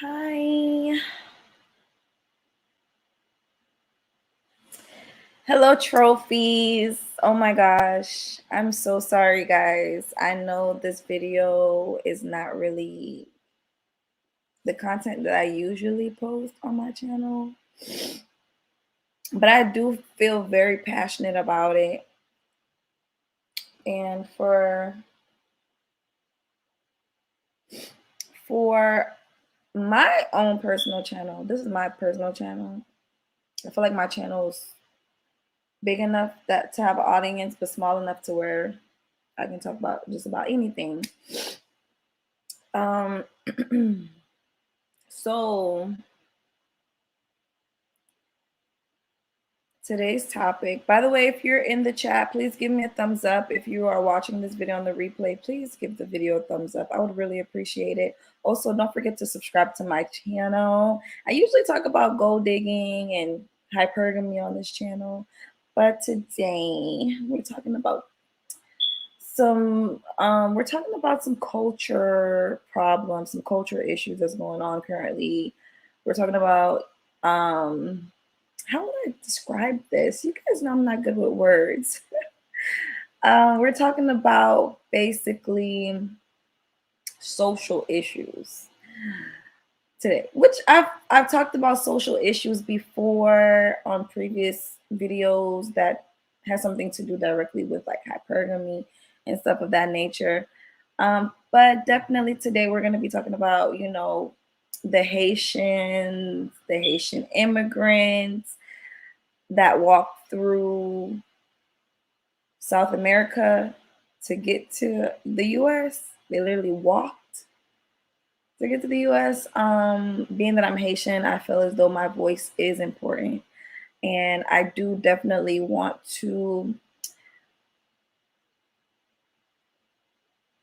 Hi. Hello, trophies. Oh my gosh. I'm so sorry, guys. I know this video is not really the content that I usually post on my channel, but I do feel very passionate about it. And for my own personal channel, this is my personal channel. I feel like my channel is big enough that to have an audience, but small enough to where I can talk about just about anything. Um, so today's topic, by the way, if you're in the chat, please give me a thumbs up. If you are watching this video on the replay, please give the video a thumbs up. I would really appreciate it. Also, don't forget to subscribe to my channel. I usually talk about gold digging and hypergamy on this channel, but today we're talking about some culture problems, some culture issues that's going on currently. We're talking about how would I describe this? You guys know I'm not good with words. We're talking about basically social issues today, which I've talked about social issues before on previous videos that has something to do directly with like hypergamy and stuff of that nature. But definitely today we're going to be talking about, the Haitians, the Haitian immigrants that walked through South America to get to the US. They literally walked to get to the US. Being that I'm Haitian, I feel as though my voice is important. And I do definitely want to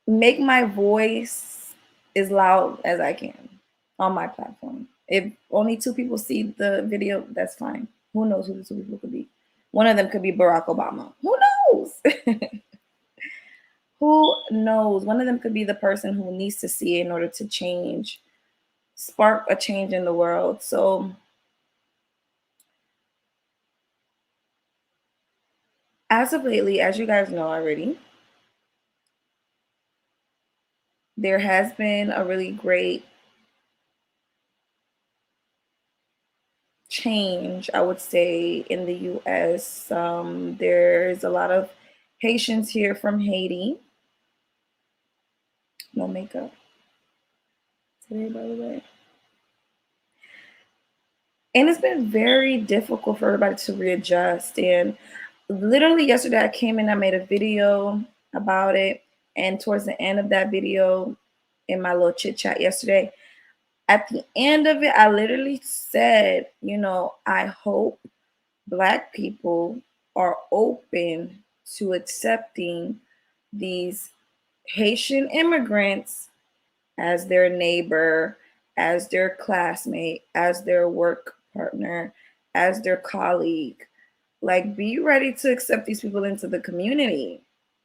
make my voice as loud as I can on my platform. If only 2 people see the video, that's fine. Who knows who the 2 people could be? One of them could be Barack Obama. Who knows? Who knows? One of them could be the person who needs to see it in order to spark a change in the world. So as of lately, as you guys know already, there has been a really great change, I would say, in the US. There's a lot of Haitians here from Haiti. No makeup today, by the way. And it's been very difficult for everybody to readjust. And literally yesterday I came in, I made a video about it. And towards the end of that video, in my little chit chat yesterday, at the end of it, I literally said, I hope Black people are open to accepting these Haitian immigrants as their neighbor, as their classmate, as their work partner, as their colleague. Like, be ready to accept these people into the community,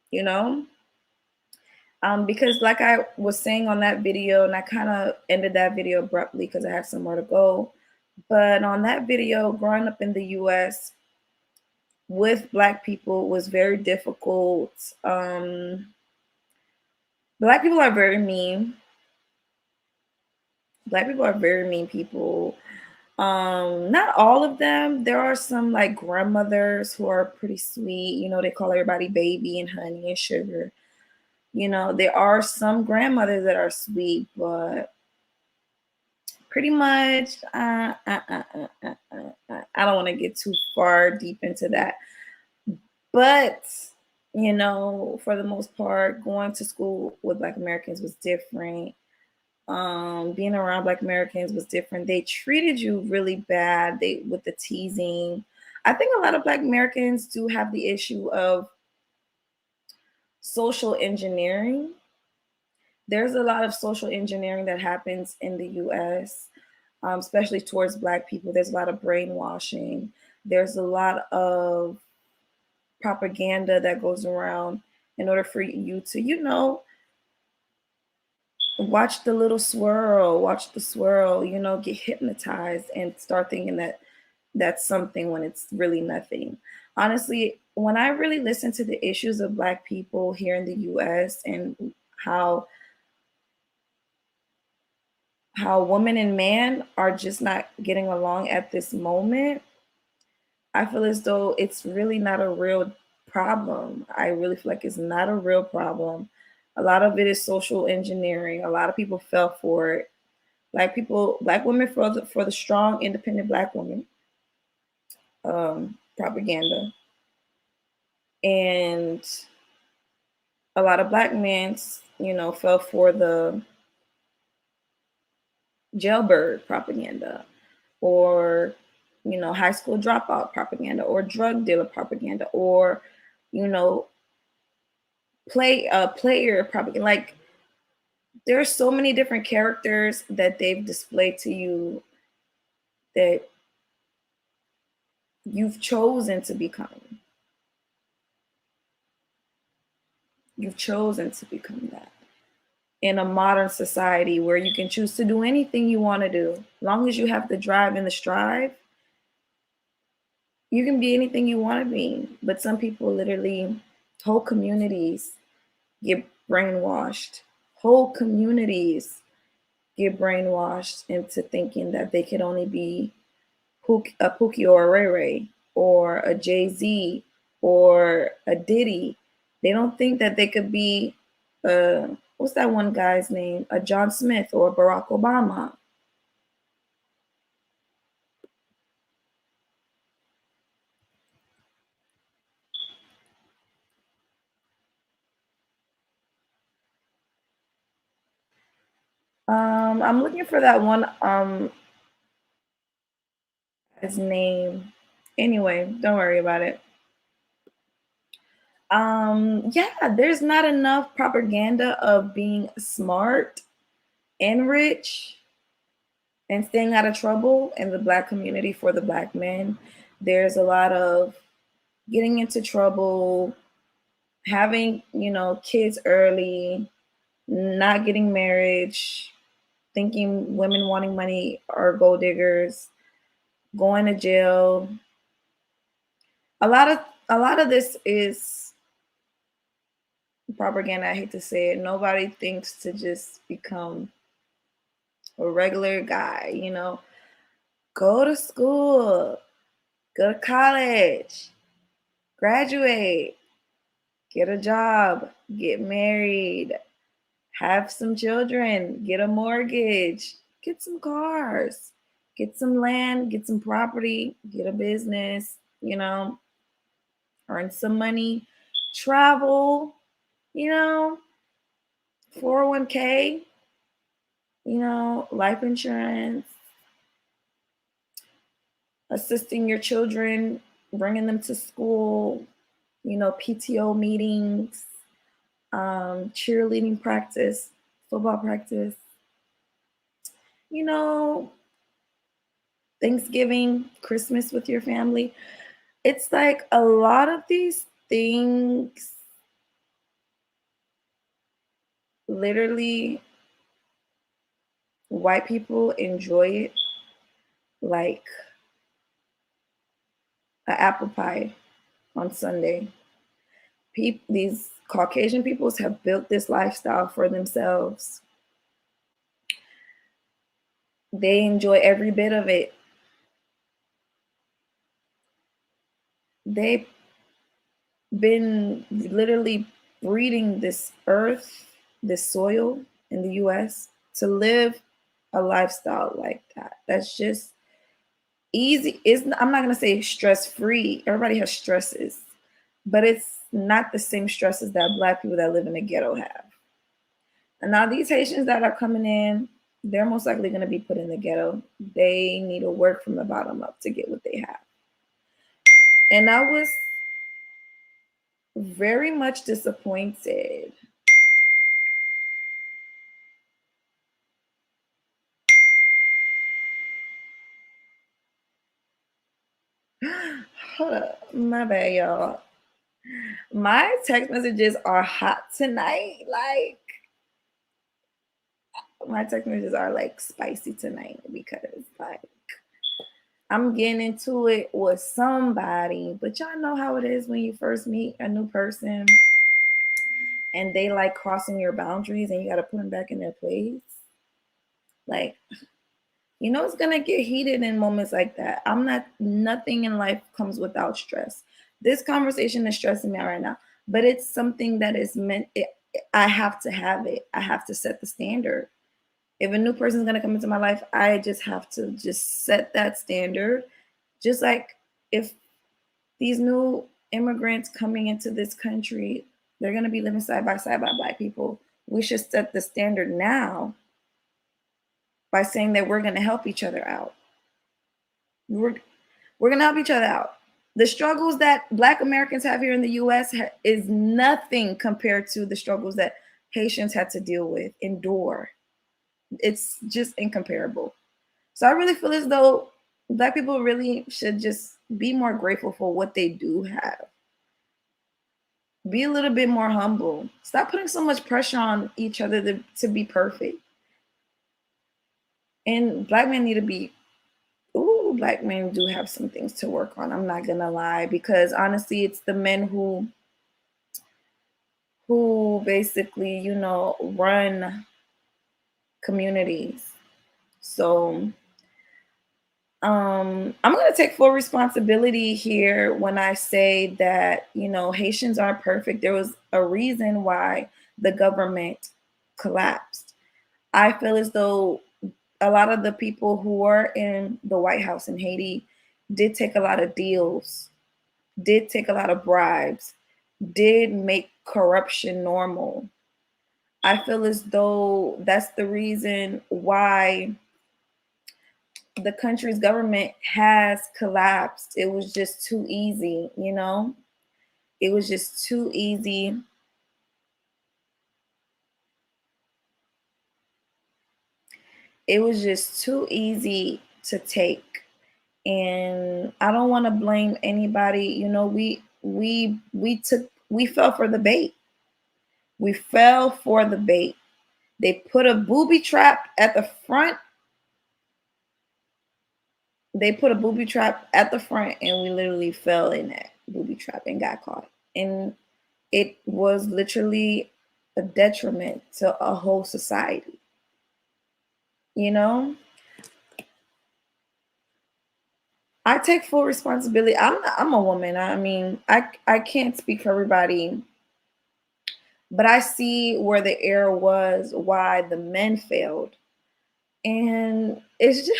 you know? Because like I was saying on that video, and I kind of ended that video abruptly because I had somewhere to go. But on that video, growing up in the US with Black people was very difficult. Black people are very mean. Black people are very mean people. Not all of them. There are some like grandmothers who are pretty sweet. They call everybody baby and honey and sugar. There are some grandmothers that are sweet, but pretty much, I don't want to get too far deep into that. But, for the most part, going to school with Black Americans was different. Being around Black Americans was different. They treated you really bad with the teasing. I think a lot of Black Americans do have the issue of social engineering. There's a lot of social engineering that happens in the US, especially towards Black people. There's a lot of brainwashing. There's a lot of propaganda that goes around in order for you to, watch the little swirl, watch the swirl, get hypnotized and start thinking that that's something when it's really nothing. Honestly, when I really listen to the issues of Black people here in the US and how woman and man are just not getting along at this moment, I feel as though it's really not a real problem. I really feel like it's not a real problem. A lot of it is social engineering. A lot of people fell for it. Black women for the strong, independent Black woman propaganda, and a lot of Black men, fell for the jailbird propaganda, or high school dropout propaganda, or drug dealer propaganda, or you know, player propaganda. Like, there are so many different characters that they've displayed to you that you've chosen to become. You've chosen to become that in a modern society where you can choose to do anything you want to do. As long as you have the drive and the strive, you can be anything you want to be. But some people literally, whole communities get brainwashed. Whole communities get brainwashed into thinking that they could only be a Pookie or a Ray Ray or a Jay-Z or a Diddy. They don't think that they could be what's that one guy's name? A John Smith or Barack Obama. I'm looking for that one his name. Anyway, don't worry about it. Yeah, there's not enough propaganda of being smart and rich and staying out of trouble in the Black community for the Black men. There's a lot of getting into trouble, having, kids early, not getting married, thinking women wanting money are gold diggers, going to jail. A lot of this is propaganda. I hate to say it. Nobody thinks to just become a regular guy, go to school, go to college, graduate, get a job, get married, have some children, get a mortgage, get some cars, get some land, get some property, get a business, earn some money, travel, you know, 401k, life insurance, assisting your children, bringing them to school, PTO meetings, cheerleading practice, football practice, you know, Thanksgiving, Christmas with your family. It's like a lot of these things literally white people enjoy it like an apple pie on Sunday. These Caucasian peoples have built this lifestyle for themselves. They enjoy every bit of it. They've been literally breeding this earth, this soil in the US to live a lifestyle like that. That's just easy. I'm not going to say stress free. Everybody has stresses, but it's not the same stresses that Black people that live in the ghetto have. And now these Haitians that are coming in, they're most likely going to be put in the ghetto. They need to work from the bottom up to get what they have. And I was very much disappointed. Hold up, my bad, y'all. My text messages are hot tonight. Like, my text messages are like spicy tonight because like I'm getting into it with somebody, but y'all know how it is when you first meet a new person and they like crossing your boundaries and you got to put them back in their place. Like, you know, it's going to get heated in moments like that. Nothing in life comes without stress. This conversation is stressing me out right now, but it's something that is I have to have it. I have to set the standard. If a new person is going to come into my life, I just have to just set that standard. Just like if these new immigrants coming into this country, they're going to be living side by side by Black people. We should set the standard now by saying that we're going to help each other out. We're going to help each other out. The struggles that Black Americans have here in the U.S. is nothing compared to the struggles that Haitians had to deal with, endure. It's just incomparable. So I really feel as though Black people really should just be more grateful for what they do have. Be a little bit more humble. Stop putting so much pressure on each other to be perfect. And Black men need to be, Black men do have some things to work on. I'm not gonna lie, because honestly, it's the men who basically, you know, run communities. So I'm going to take full responsibility here when I say that, you know, Haitians aren't perfect. There was a reason why the government collapsed. I feel as though a lot of the people who were in the White House in Haiti did take a lot of deals, did take a lot of bribes, did make corruption normal. I feel as though that's the reason why the country's government has collapsed. It was just too easy, you know? It was just too easy. It was just too easy to take. And I don't want to blame anybody. You know, we fell for the bait. We fell for the bait. They put a booby trap at the front. They put a booby trap at the front and we literally fell in that booby trap and got caught. And it was literally a detriment to a whole society. You know? I take full responsibility. I'm a woman. I mean, I can't speak for everybody, but I see where the error was, why the men failed. And it's just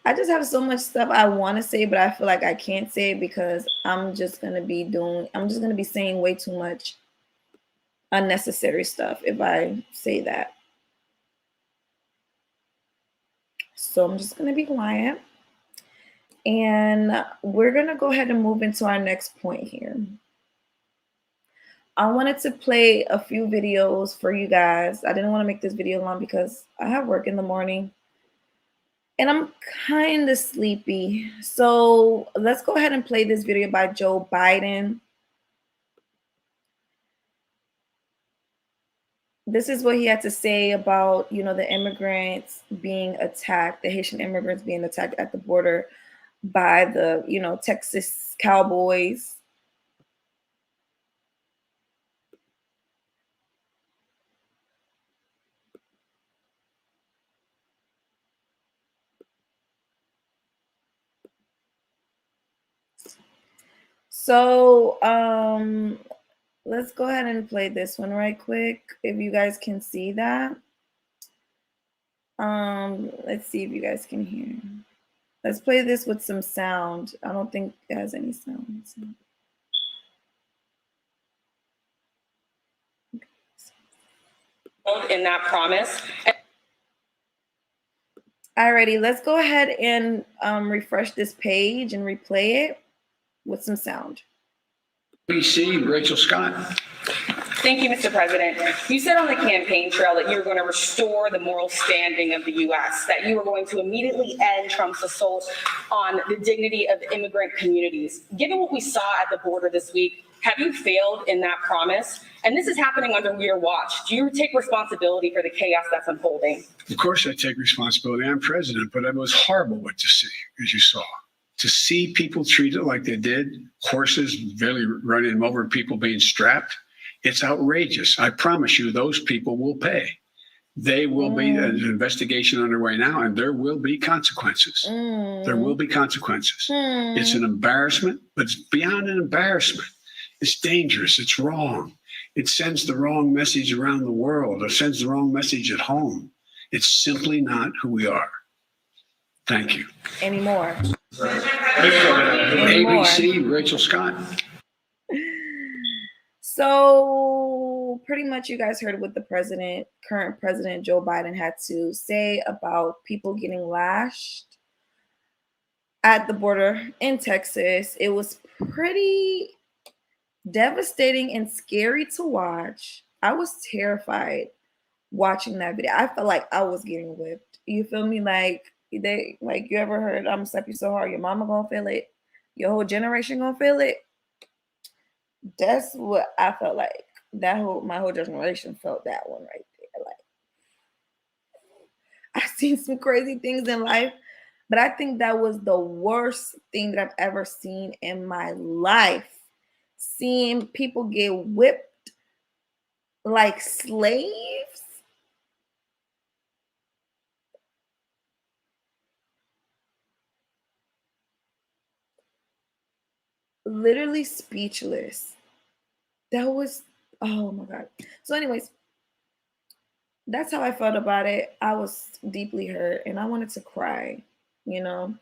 I just have so much stuff I want to say, but I feel like I can't say it because I'm just going to be saying way too much unnecessary stuff if I say that. So I'm just going to be quiet. And we're going to go ahead and move into our next point here. I wanted to play a few videos for you guys. I didn't want to make this video long because I have work in the morning. And I'm kind of sleepy. So let's go ahead and play this video by Joe Biden. This is what he had to say about, you know, the immigrants being attacked, the Haitian immigrants being attacked at the border by the, you know, Texas cowboys. So let's go ahead and play this one right quick if you guys can see that. Let's see if you guys can hear. Let's play this with some sound. I don't think it has any sound. In that promise. Alrighty, let's go ahead and refresh this page and replay it with some sound. BC, Rachel Scott. Thank you, Mr. President. You said on the campaign trail that you were going to restore the moral standing of the U.S., that you were going to immediately end Trump's assault on the dignity of immigrant communities. Given what we saw at the border this week, have you failed in that promise? And this is happening under your watch. Do you take responsibility for the chaos that's unfolding? Of course I take responsibility. I'm president, but it was horrible what to see, as you saw. To see people treated like they did, horses barely running them over, people being strapped, it's outrageous. I promise you those people will pay. They will be an investigation underway now, and there will be consequences. There will be consequences. It's an embarrassment, but it's beyond an embarrassment. It's dangerous. It's wrong. It sends the wrong message around the world. It sends the wrong message at home. It's simply not who we are. Thank you. Anymore. ABC, Rachel Scott. So pretty much you guys heard what the current president Joe Biden had to say about people getting lashed at the border in Texas. It was pretty devastating and scary to watch. I was terrified watching that video. I felt like I was getting whipped. You feel me? Like you ever heard I'm gonna slap you so hard your mama gonna feel it, your whole generation gonna feel it. That's what I felt like. My whole generation felt that one right there. Like I've seen some crazy things in life, but I think that was the worst thing that I've ever seen in my life. Seeing people get whipped like slaves. Literally speechless. That was, oh my God. So anyways, that's how I felt about it. I was deeply hurt and I wanted to cry, you know.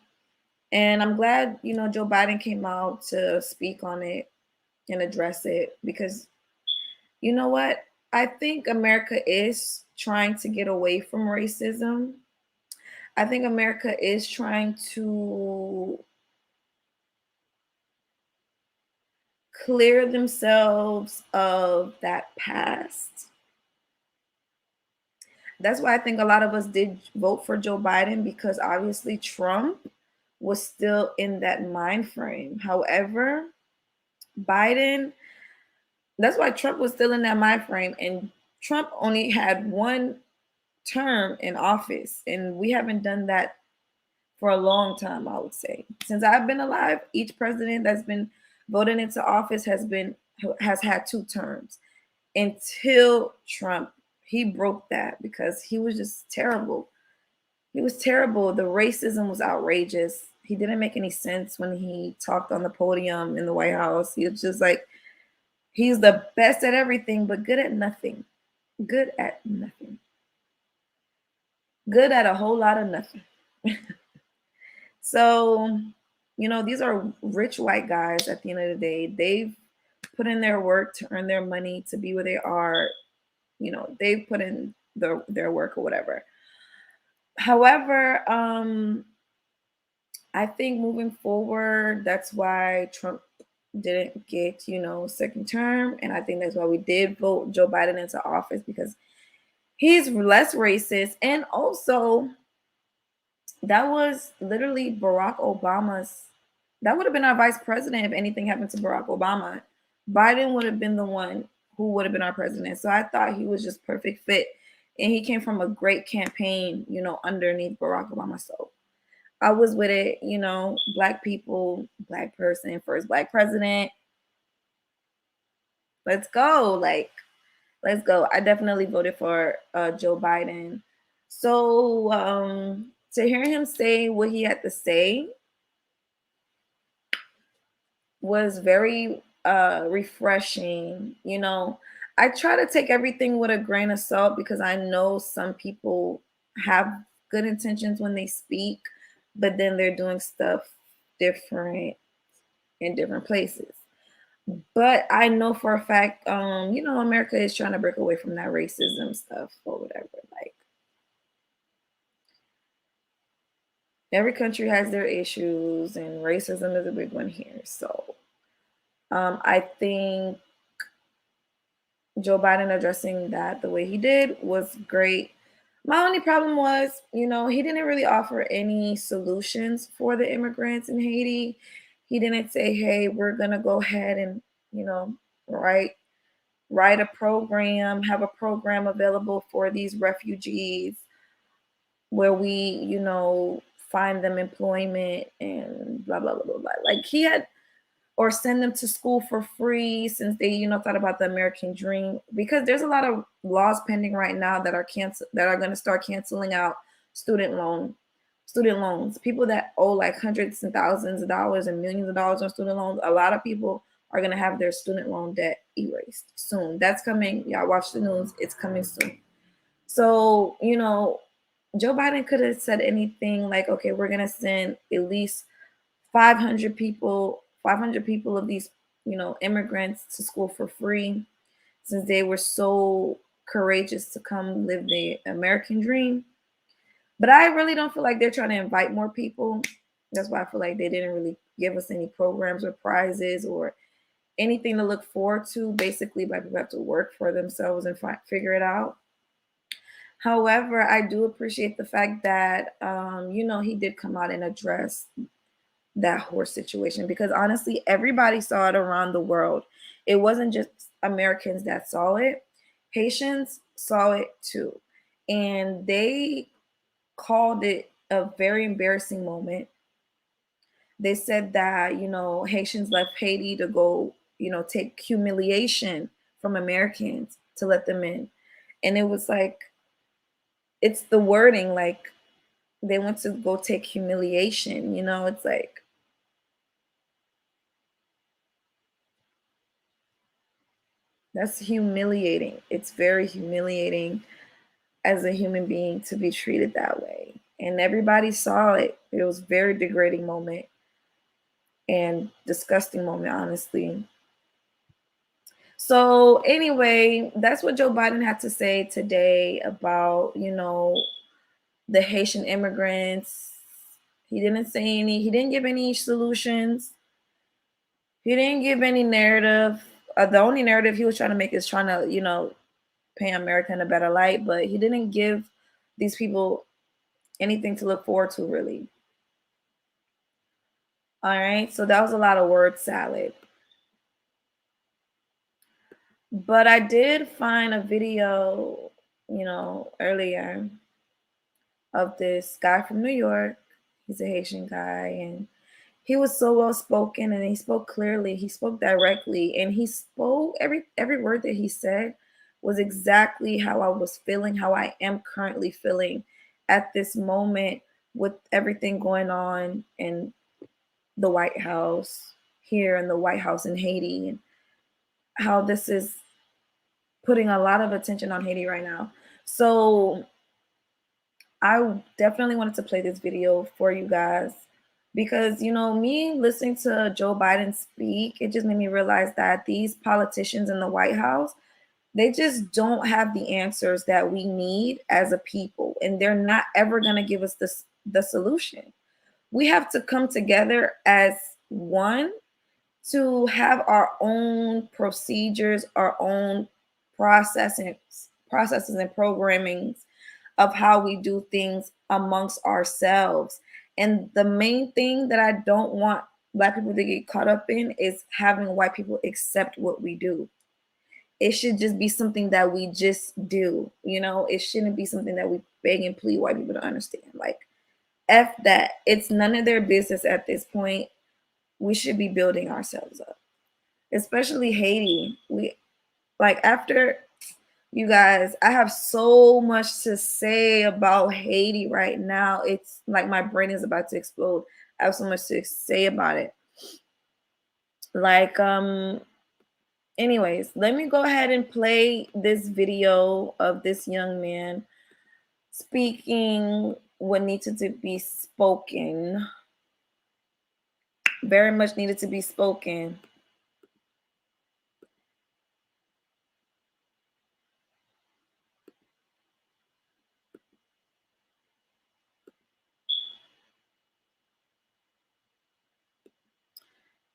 And I'm glad, Joe Biden came out to speak on it and address it because you know what? I think America is trying to get away from racism. I think America is trying to clear themselves of that past. That's why I think a lot of us did vote for Joe Biden because obviously Trump was still in that mind frame. However, Biden, that's why Trump was still in that mind frame. And Trump only had one term in office. And we haven't done that for a long time, I would say. Since I've been alive, each president that's been voted into office has had 2 terms. Until Trump, he broke that because he was just terrible. He was terrible. The racism was outrageous. He didn't make any sense when he talked on the podium in the White House. He was just like, he's the best at everything, but good at nothing. Good at nothing. Good at a whole lot of nothing. So, these are rich white guys at the end of the day. They've put in their work to earn their money to be where they are. They've put in their work or whatever. However, I think moving forward, that's why Trump didn't get, second term. And I think that's why we did vote Joe Biden into office because he's less racist. And also, that was literally Barack Obama's, that would have been our vice president if anything happened to Barack Obama. Biden would have been the one who would have been our president. So I thought he was just perfect fit. And he came from a great campaign, underneath Barack Obama. So I was with it, Black people, Black person, first Black president. Let's go. Let's go. I definitely voted for Joe Biden. So to hear him say what he had to say was very refreshing. I try to take everything with a grain of salt because I know some people have good intentions when they speak, but then they're doing stuff different in different places. But I know for a fact, America is trying to break away from that racism stuff or whatever. Like, every country has their issues, and racism is a big one here. So I think Joe Biden addressing that the way he did was great. My only problem was, he didn't really offer any solutions for the immigrants in Haiti. He didn't say, "Hey, we're gonna go ahead and, you know, write write a program, have a program available for these refugees where we, find them employment and blah blah blah blah blah." Like he had, or send them to school for free since they, thought about the American dream. Because there's a lot of laws pending right now that are going to start canceling out student loans. People that owe like hundreds and thousands of dollars and millions of dollars on student loans. A lot of people are going to have their student loan debt erased soon. That's coming. Y'all watch the news. It's coming soon. So, Joe Biden could have said anything like, okay, we're going to send at least 500 people of these, immigrants to school for free since they were so courageous to come live the American dream. But I really don't feel like they're trying to invite more people. That's why I feel like they didn't really give us any programs or prizes or anything to look forward to. Basically, black people have to work for themselves and figure it out. However, I do appreciate the fact that, he did come out and address that horse situation, because honestly, everybody saw it around the world. It wasn't just Americans that saw it. Haitians saw it too. And they called it a very embarrassing moment. They said that, Haitians left Haiti to go, take humiliation from Americans to let them in. And it was like, it's the wording, like they went to go take humiliation, it's like, that's humiliating. It's very humiliating as a human being to be treated that way. And everybody saw it. It was a very degrading moment and disgusting moment, honestly. So anyway, that's what Joe Biden had to say today about, the Haitian immigrants. He didn't give any solutions. He didn't give any narrative. The only narrative he was trying to make is trying to, paint America in a better light, but he didn't give these people anything to look forward to, really. All right, so that was a lot of word salad. But I did find a video, earlier of this guy from New York. He's a Haitian guy, and he was so well spoken, and he spoke clearly. He spoke directly, and he spoke every word that he said was exactly how I was feeling, how I am currently feeling at this moment with everything going on in the White House here and the White House in Haiti, and how this is putting a lot of attention on Haiti right now. So I definitely wanted to play this video for you guys because, me listening to Joe Biden speak, it just made me realize that these politicians in the White House, they just don't have the answers that we need as a people, and they're not ever going to give us the solution. We have to come together as one to have our own procedures, our own processes and programmings of how we do things amongst ourselves. And the main thing that I don't want Black people to get caught up in is having white people accept what we do. It should just be something that we just do. It shouldn't be something that we beg and plead white people to understand. Like, F that. It's none of their business at this point. We should be building ourselves up, especially Haiti. After you guys, I have so much to say about Haiti right now. It's like my brain is about to explode. I have so much to say about it. Anyways, let me go ahead and play this video of this young man speaking what needed to be spoken. Very much needed to be spoken.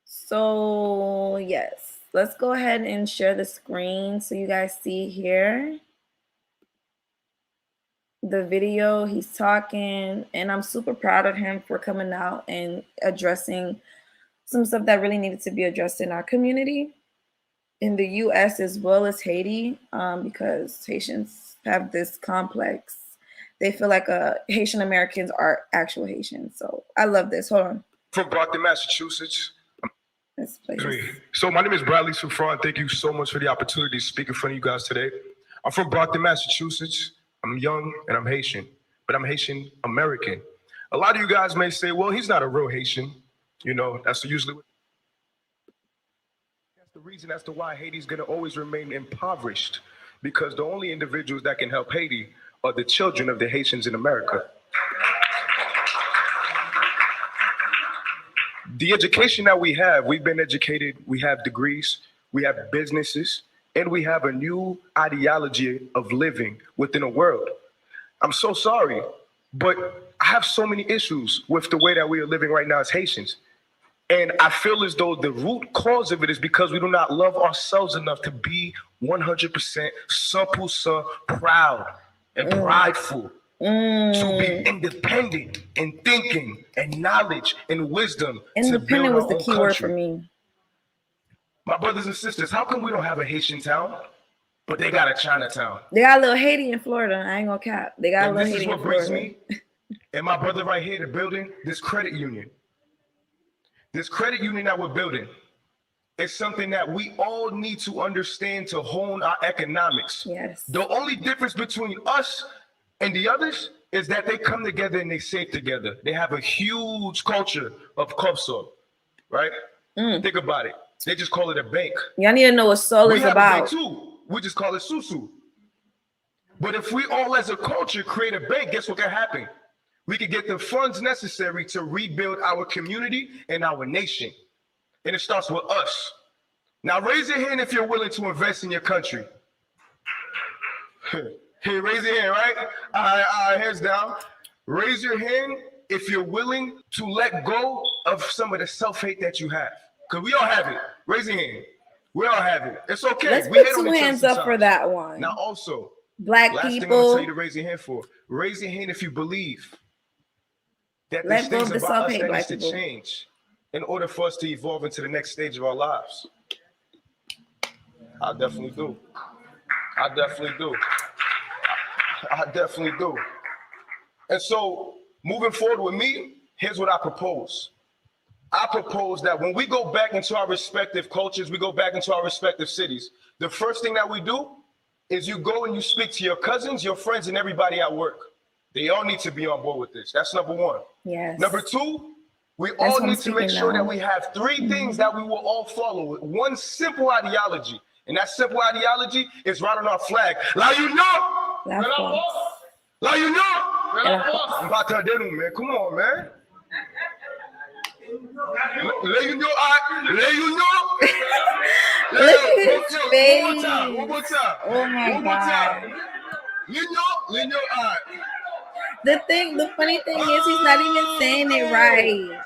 So, yes. let's go ahead and share the screen so you guys see here the video. He's talking, and I'm super proud of him for coming out and addressing some stuff that really needed to be addressed in our community in the US as well as Haiti, because Haitians have this complex. They feel like Haitian Americans are actual Haitians. So I love this. Hold on. From Brockton, Massachusetts. Let's play Great. this. So my name is Bradley Sufran. Thank you so much for the opportunity to speak in front of you guys today. I'm from Brockton, Massachusetts. I'm young and I'm Haitian, but I'm Haitian American. A lot of you guys may say, well, he's not a real Haitian. You know, that's usually that's the reason as to why Haiti's gonna always remain impoverished, because the only individuals that can help Haiti are the children of the Haitians in America. The education that we have, we've been educated, we have degrees, we have businesses, and we have a new ideology of living within a world. I'm so sorry, but I have so many issues with the way that we are living right now as Haitians. And I feel as though the root cause of it is because we do not love ourselves enough to be 100% 100% proud and prideful. To be independent in thinking and knowledge and wisdom. Independent was the key word for me. My brothers and sisters, how come we don't have a Haitian town, but they got a Chinatown? They got a little Haiti in Florida. I ain't gonna cap. They got And a little this Haiti is in what brings Florida. me and my brother right here to building this credit union. This credit union that we're building is something that we all need to understand to hone our economics. Yes. The only difference between us and the others is that they come together and they save together. They have a huge culture of kopso, right? Think about it. They just call it a bank. Y'all need to know what soul We is have a about. bank too. We just call it susu. But if we all as a culture create a bank, guess what can happen? We can get the funds necessary to rebuild our community and our nation. And it starts with us. Now raise your hand if you're willing to invest in your country. Hey, raise your hand, right? All right, hands down. Raise your hand if you're willing to let go of some of the self-hate that you have. Because we all have it. Raise your hand. We all have it. It's okay. Let's We hate put on two each other hands up for sometimes. that one. Now also, Black last thing I'm gonna people, tell you to raise your hand for. Raise your hand if you believe that let there's go of things the about us self-hate, that black needs to people. change in order for us to evolve into the next stage of our lives. I definitely do. I definitely do. I definitely do. And so, moving forward with me, here's what I propose. I propose that when we go back into our respective cultures, we go back into our respective cities, the first thing that we do is you go and you speak to your cousins, your friends, and everybody at work. They all need to be on board with this. That's number one. Yes. Number two, we That's all what I'm need to make speaking sure that of. we have three things that we will all follow. One simple ideology. And that simple ideology is right on our flag. Like you know. That force. Like you know. That I'm about to do, man. Come on, man. Let you know. Let you know. Look at his face. One more time. Oh my One more God. time. You know. The funny thing is he's not even saying it right.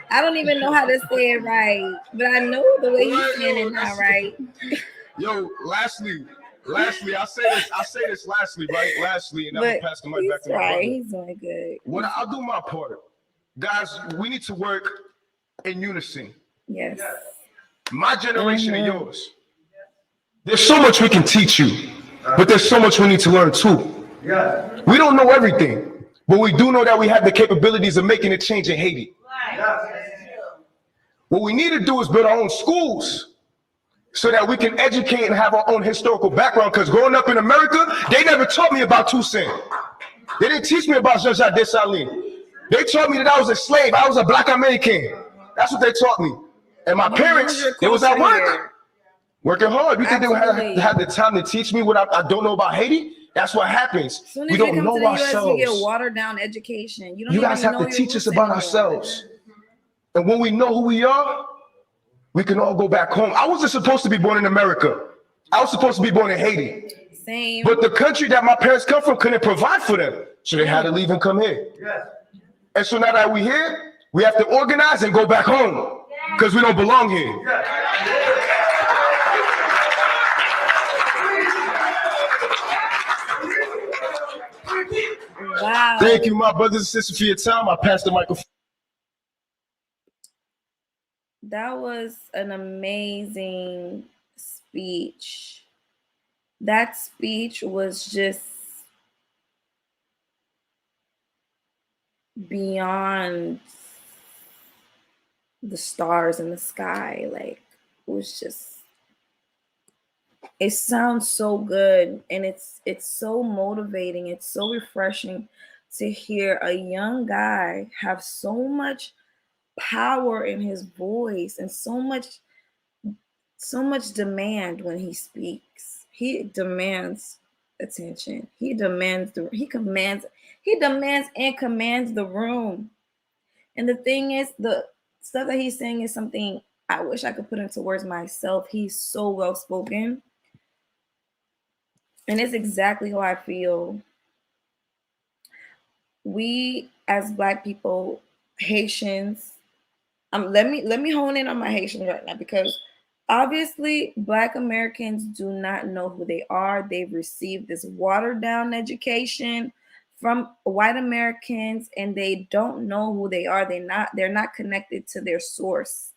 I don't even know how to say it right, but I know the way he's saying it now, right? Yo, lastly, I say this lastly, right? Lastly, and I'm gonna But pass the mic he's back to my right. brother. He's doing good. When I'll do my part, guys, we need to work in unison. Yes. My generation and yours. There's so much we can teach you, but there's so much we need to learn too. Yeah. We don't know everything, but we do know that we have the capabilities of making a change in Haiti. What we need to do is build our own schools so that we can educate and have our own historical background. Because growing up in America, they never taught me about Toussaint. They didn't teach me about Jean-Jacques Dessalines. They taught me that I was a slave. I was a black American. That's what they taught me. And my parents, they was at work, working hard. You think they would have the time to teach me what I don't know about Haiti? That's what happens. As soon We as you don't come know to the ourselves. US, you get watered down education. You don't You even guys have know to your teach us roots about anymore. ourselves. And when we know who we are, we can all go back home. I wasn't supposed to be born in America. I was supposed to be born in Haiti. Same. But the country that my parents come from couldn't provide for them. So they had to leave and come here. Yes. And so now that we're here, we have to organize and go back home because we don't belong here. Wow. Thank you, my brothers and sisters, for your time. I pass the microphone. That was an amazing speech. That speech was just beyond the stars in the sky. Like, it was just, it sounds so good, and it's so motivating, it's so refreshing to hear a young guy have so much power in his voice and so much demand when he speaks. He demands attention. He demands and commands the room. And the thing is, the stuff that he's saying is something I wish I could put into words myself. He's so well spoken. And it's exactly how I feel. We as Black people, Haitians, let me hone in on my Haitians right now, because obviously Black Americans do not know who they are. They've received this watered down education from white Americans, and they don't know who they are. They're not connected to their source.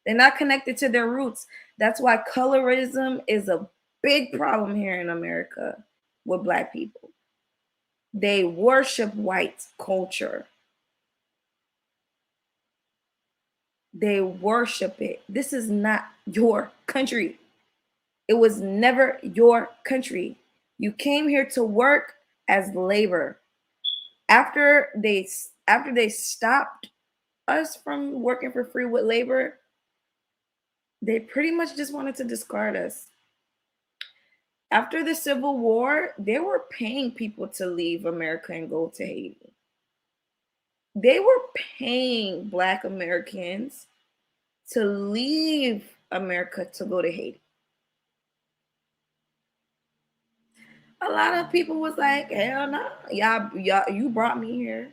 They're not connected to their roots. That's why colorism is a big problem here in America with Black people. They worship white culture. They worship it. This is not your country. It was never your country. You came here to work as labor. After they stopped us from working for free with labor, they pretty much just wanted to discard us. After the Civil War, they were paying people to leave America and go to Haiti. They were paying Black Americans to leave America to go to Haiti. A lot of people was like, hell no, y'all, you brought me here,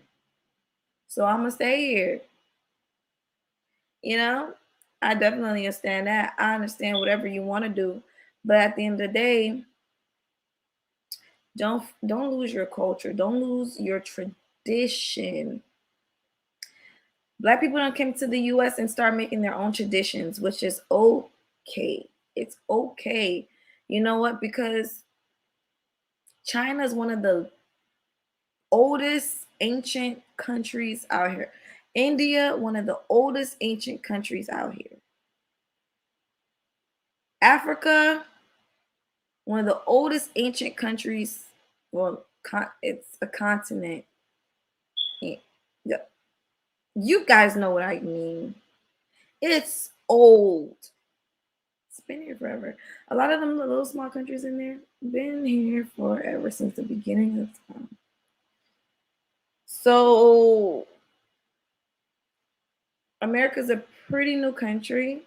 so I'm gonna stay here. You know, I definitely understand that. I understand whatever you want to do, but at the end of the day, don't lose your culture. Don't lose your tradition. Black people don't come to the US and start making their own traditions, which is okay. It's okay. You know what? Because China is one of the oldest ancient countries out here. India, one of the oldest ancient countries out here. Africa, one of the oldest ancient countries. Well, it's a continent. Yeah. You guys know what I mean. It's old. It's been here forever. A lot of them little small countries in there been here forever, since the beginning of time. So America's a pretty new country.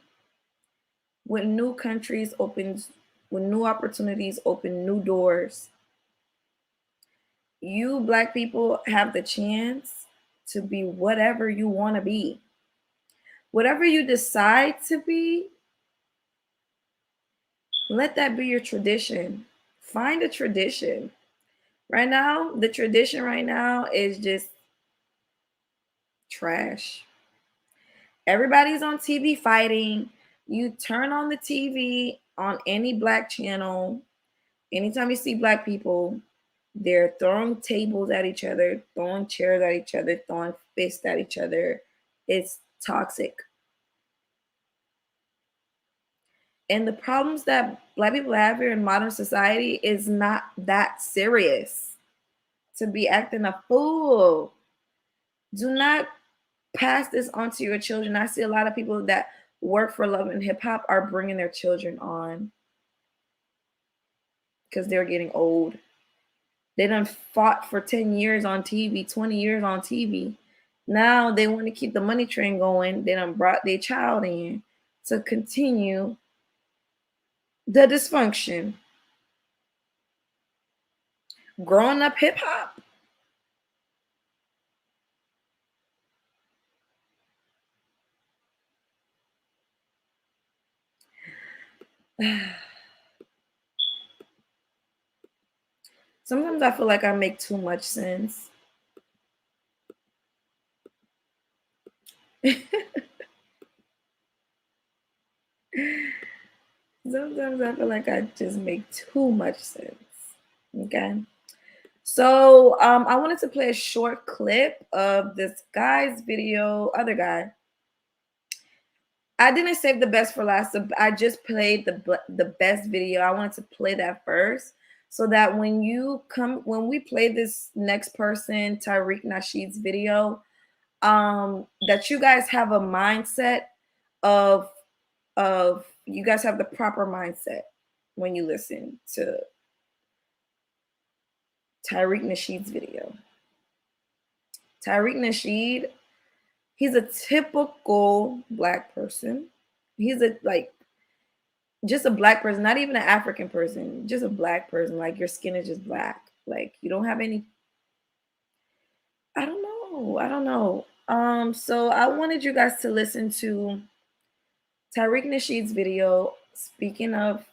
When new countries opens, when new opportunities open new doors, you Black people have the chance to be whatever you want to be. Whatever you decide to be, let that be your tradition. Find a tradition. Right now, the tradition right now is just trash. Everybody's on TV fighting. You turn on the TV on any Black channel, anytime you see Black people, they're throwing tables at each other, throwing chairs at each other, throwing fists at each other. It's toxic. And the problems that Black people have here in modern society is not that serious to be acting a fool. Do not pass this on to your children. I see a lot of people that work for Love and Hip Hop are bringing their children on because they're getting old. They done fought for 10 years on TV, 20 years on TV. Now they want to keep the money train going. They done brought their child in to continue the dysfunction. Growing up hip hop. Sometimes I feel like I make too much sense. Sometimes I feel like I just make too much sense. Okay. So I wanted to play a short clip of this guy's video, other guy. I didn't save the best for last. So I just played the best video. I wanted to play that first so that when we play this next person, Tariq Nasheed's video, that you guys have a mindset of you guys have the proper mindset when you listen to Tariq Nasheed's video. Tariq Nasheed, he's a typical Black person. He's just a Black person, not even an African person, just a Black person. Like your skin is just black. Like you don't have any, I don't know. So I wanted you guys to listen to Tariq Nasheed's video speaking of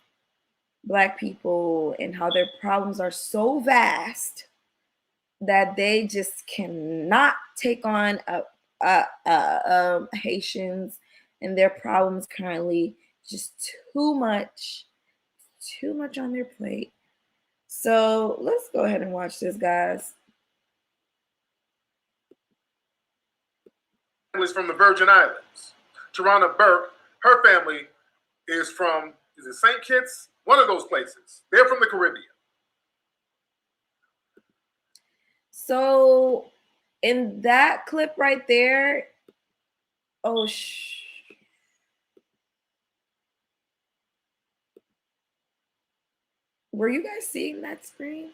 Black people and how their problems are so vast that they just cannot take on Haitians and their problems currently. Just too much on their plate. So let's go ahead and watch this, guys. Family's from the Virgin Islands. Tarana Burke, her family is from, is it St. Kitts? One of those places. They're from the Caribbean. So in that clip right there, were you guys seeing that screen?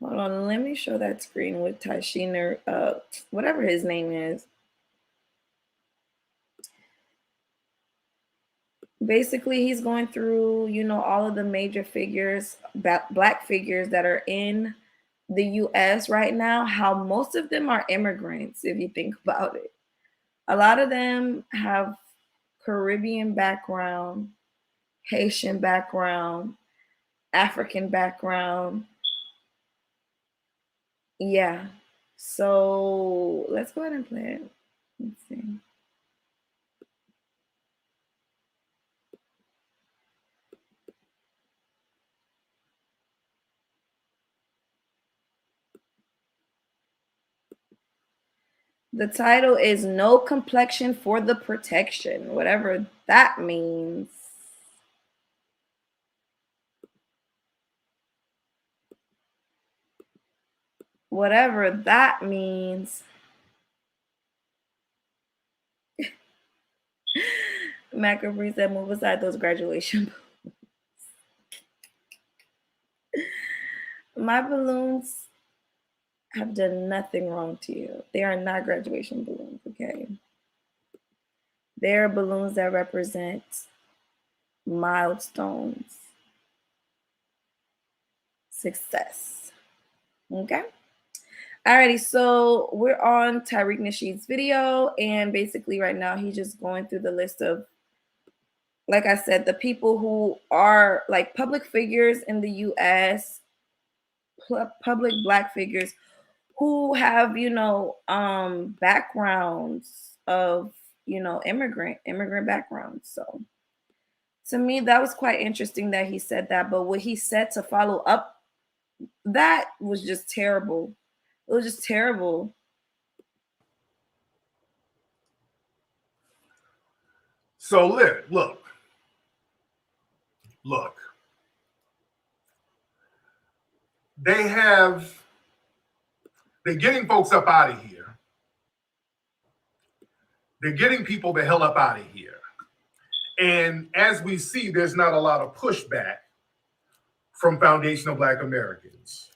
Hold on, let me show that screen with Tashina, whatever his name is. Basically, he's going through, all of the major figures, Black figures that are in the US right now, how most of them are immigrants, if you think about it. A lot of them have Caribbean background, Haitian background, African background. Yeah. So let's go ahead and play it. Let's see. The title is No Complexion for the Protection, whatever that means. Whatever that means. Macabrie said, move aside those graduation balloons. My balloons have done nothing wrong to you. They are not graduation balloons, okay? They are balloons that represent milestones, success, okay? Alrighty, so we're on Tariq Nasheed's video, and basically right now he's just going through the list of, like I said, the people who are like public figures in the US, public Black figures who have, backgrounds of, immigrant backgrounds. So to me, that was quite interesting that he said that. But what he said to follow up, that was just terrible. It was just terrible. So look. They're getting folks up out of here. They're getting people the hell up out of here. And as we see, there's not a lot of pushback from foundational Black Americans.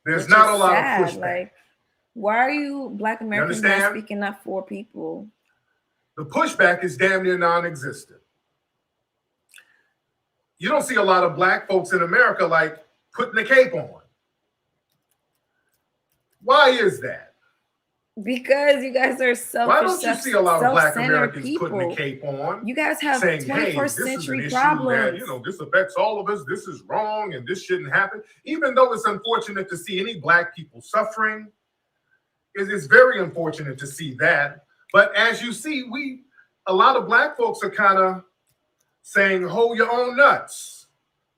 There's not a lot of pushback. Like, why are you Black Americans not speaking up for people? The pushback is damn near non-existent. You don't see a lot of Black folks in America like putting the cape on. Why is that? Because you guys are Why don't you see a lot of Black Americans people. putting the cape on? You guys have saying, 21st hey, this is an century issue problems. that, this affects all of us. This is wrong and this shouldn't happen. Even though it's unfortunate to see any Black people suffering, it is very unfortunate to see that. But as you see, a lot of Black folks are kind of saying, hold your own nuts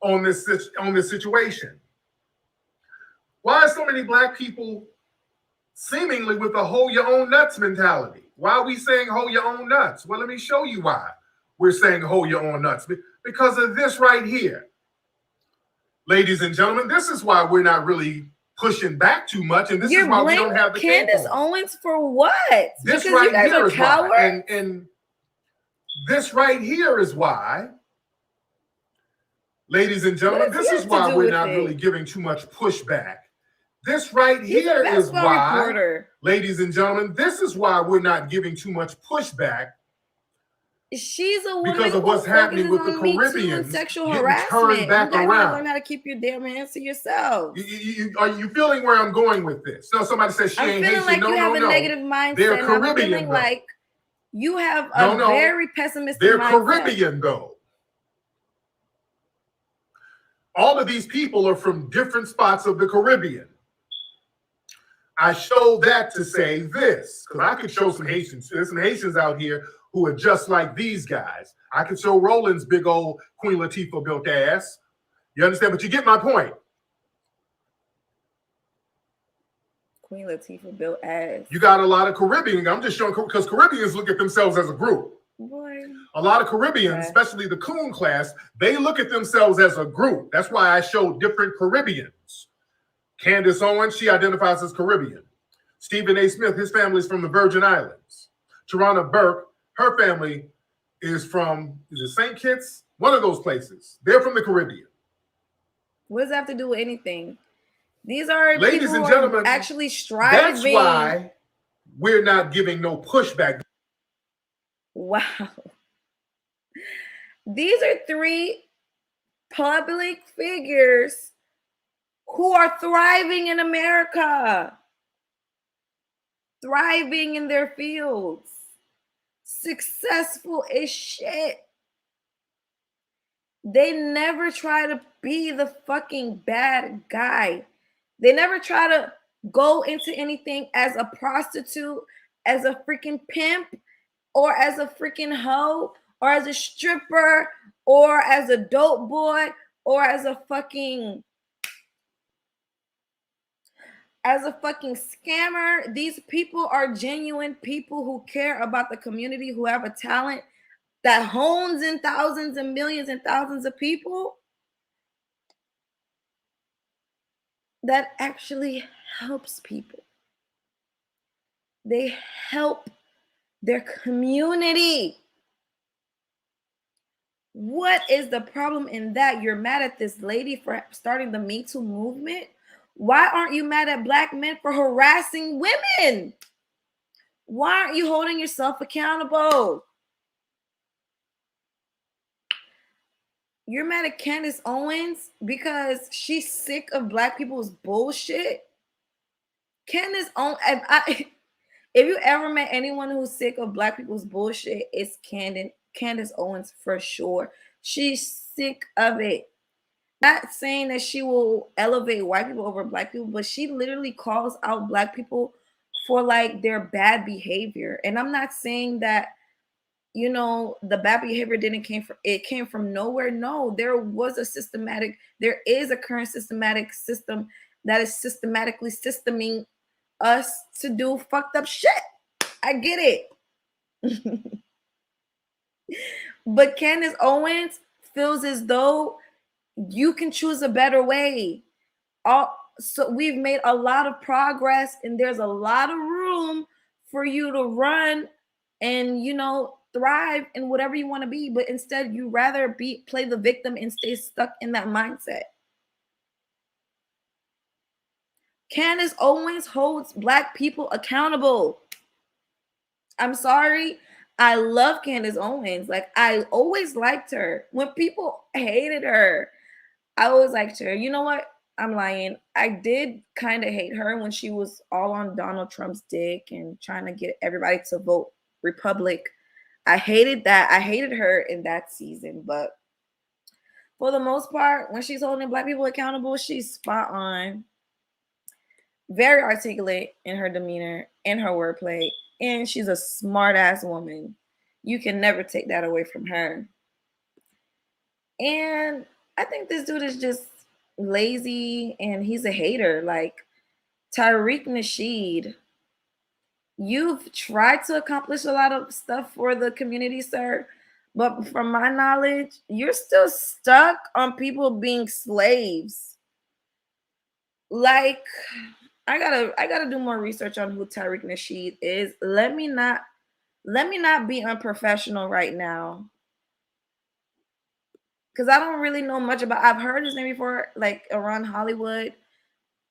on this situation. Why are so many Black people seemingly with a hold your own nuts mentality? Why are we saying hold your own nuts? Well, let me show you why we're saying hold your own nuts. Because of this right here. Ladies and gentlemen, this is why we're not really pushing back too much, and this is why we don't have the Candace cape Owens for what? This because right you guys here are is cowards? why. And this right here is why, ladies and gentlemen, this is why we're not really giving too much pushback. This right here is why, ladies and gentlemen, this is why we're not giving too much pushback. She's a woman because of what's happening with the Caribbeans and sexual getting harassment. turned back you guys around. Learn how to keep your damn hands to yourself. Are you feeling where I'm going with this? No, somebody says she ain't Haitian. Like no, you have a no. negative mindset. They're Caribbean. I'm feeling though. like you have a very pessimistic They're mindset. Caribbean though. All of these people are from different spots of the Caribbean. I show that to say this, because I could show some Haitians. There's some Haitians out here who are just like these guys. I could show Roland's big old Queen Latifah built ass. You understand? But you get my point. Queen Latifah built ass. You got a lot of Caribbean. I'm just showing because Caribbeans look at themselves as a group. Boy. A lot of Caribbeans, especially the coon class, they look at themselves as a group. That's why I show different Caribbeans. Candace Owens, she identifies as Caribbean. Stephen A. Smith, his family is from the Virgin Islands. Tarana Burke, her family is from, is it St. Kitts? One of those places. They're from the Caribbean. What does that have to do with anything? These are ladies and gentlemen, actually striving. That's why we're not giving no pushback. Wow. These are three public figures who are thriving in America, thriving in their fields, successful as shit. They never try to be the fucking bad guy. They never try to go into anything as a prostitute, as a freaking pimp, or as a freaking hoe, or as a stripper, or as a dope boy, or as a fucking scammer. These people are genuine people who care about the community, who have a talent that hones in thousands and millions and thousands of people, that actually helps people. They help their community. What is the problem in that? You're mad at this lady for starting the Me Too movement? Why aren't you mad at Black men for harassing women? Why aren't you holding yourself accountable? You're mad at Candace Owens because she's sick of Black people's bullshit? Candace Owens, if you ever met anyone who's sick of Black people's bullshit, it's Candace Owens for sure. She's sick of it. Not saying that she will elevate white people over Black people, but she literally calls out Black people for like their bad behavior. And I'm not saying that, the bad behavior came from nowhere. No, there is a current systematic system that is systematically systeming us to do fucked up shit. I get it. But Candace Owens feels as though you can choose a better way. So we've made a lot of progress, and there's a lot of room for you to run and thrive in whatever you want to be. But instead, you rather play the victim and stay stuck in that mindset. Candace Owens holds Black people accountable. I'm sorry. I love Candace Owens. Like, I always liked her. When people hated her, I always liked her. You know what? I'm lying. I did kind of hate her when she was all on Donald Trump's dick and trying to get everybody to vote Republic. I hated that. I hated her in that season, but for the most part, when she's holding Black people accountable, she's spot on. Very articulate in her demeanor, in her wordplay, and she's a smart ass woman. You can never take that away from her. And I think this dude is just lazy and he's a hater. Like Tariq Nasheed, you've tried to accomplish a lot of stuff for the community, sir. But from my knowledge, you're still stuck on people being slaves. Like, I gotta do more research on who Tariq Nasheed is. Let me not be unprofessional right now. Because I don't really know much about, I've heard his name before, like around Hollywood,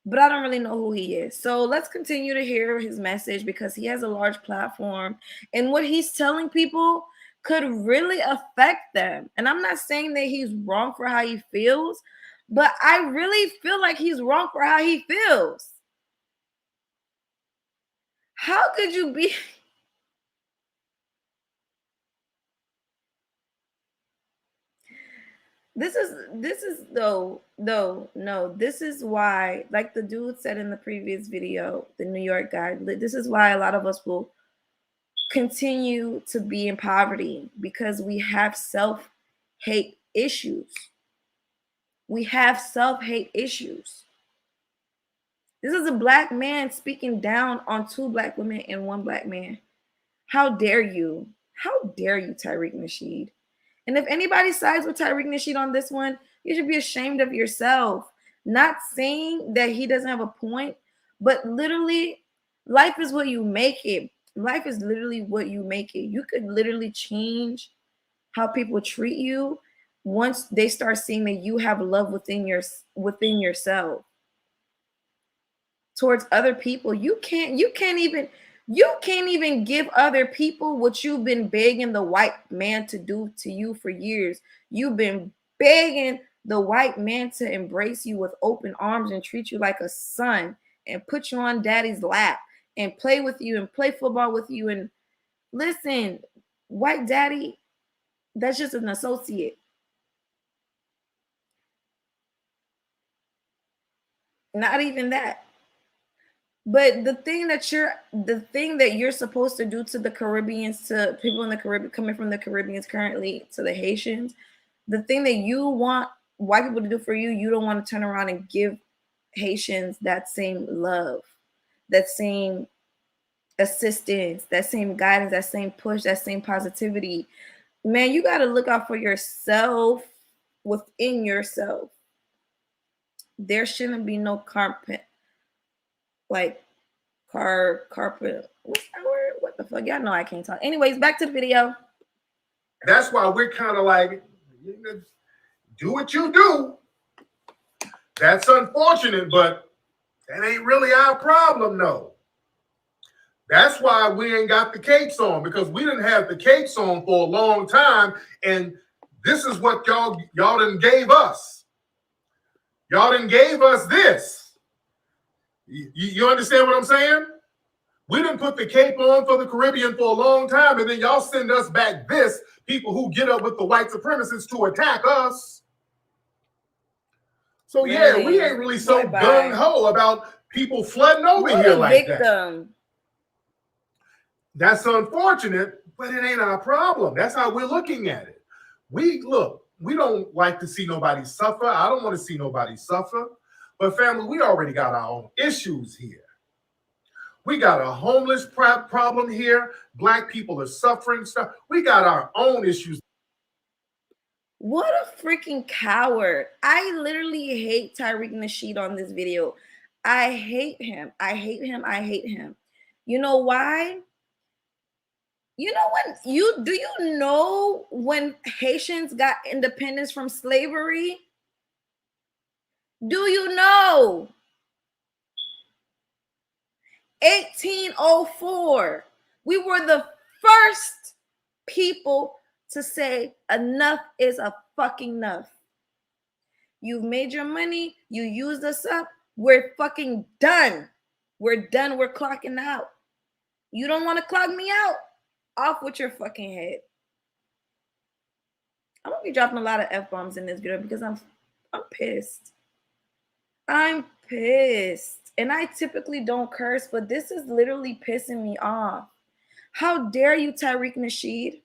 but I don't really know who he is. So let's continue to hear his message because he has a large platform and what he's telling people could really affect them. And I'm not saying that he's wrong for how he feels, but I really feel like he's wrong for how he feels. How could you be? This is though, no, this is why, like the dude said in the previous video, the New York guy, this is why a lot of us will continue to be in poverty because we have self-hate issues. We have self-hate issues. This is a Black man speaking down on 2 Black women and 1 Black man. How dare you? How dare you, Tariq Nasheed? And if anybody sides with Tariq Nasheed on this one, you should be ashamed of yourself. Not saying that he doesn't have a point, but literally, life is what you make it. Life is literally what you make it. You could literally change how people treat you once they start seeing that you have love within yourself towards other people. You can't even give other people what you've been begging the white man to do to you for years. You've been begging the white man to embrace you with open arms and treat you like a son and put you on daddy's lap and play with you and play football with you. And listen, white daddy, that's just an associate. Not even that. But the thing that you're supposed to do to the Caribbeans, to people in the Caribbean, coming from the Caribbeans currently, to the Haitians, the thing that you want white people to do for you, you don't want to turn around and give Haitians that same love, that same assistance, that same guidance, that same push, that same positivity. Man, you got to look out for yourself within yourself. There shouldn't be no carpet. Like carpet. What's that word? What the fuck? Y'all know I can't talk. Anyways, back to the video. That's why we're kind of like, do what you do. That's unfortunate, but that ain't really our problem, no. That's why we ain't got the capes on, because we didn't have the capes on for a long time, and this is what y'all done gave us. Y'all done gave us this. You understand what I'm saying? We didn't put the cape on for the Caribbean for a long time, and then y'all send us back this, people who get up with the white supremacists to attack us. So really? Yeah, we ain't really so gung-ho about people flooding over here like that. That's unfortunate, but it ain't our problem. That's how we're looking at it. We don't like to see nobody suffer. I don't want to see nobody suffer. But family, we already got our own issues here. We got a homeless problem here. Black people are suffering stuff. We got our own issues. What a freaking coward. I literally hate Tariq Nasheed on this video. I hate him. I hate him. I hate him. You know why? You know do you know when Haitians got independence from slavery? Do you know? 1804. We were the first people to say enough is a fucking enough. You've made your money. You used us up. We're fucking done. We're done. We're clocking out. You don't want to clock me out? Off with your fucking head. I'm gonna be dropping a lot of F-bombs in this video because I'm pissed. I'm pissed. And I typically don't curse, but this is literally pissing me off. How dare you, Tariq Nasheed?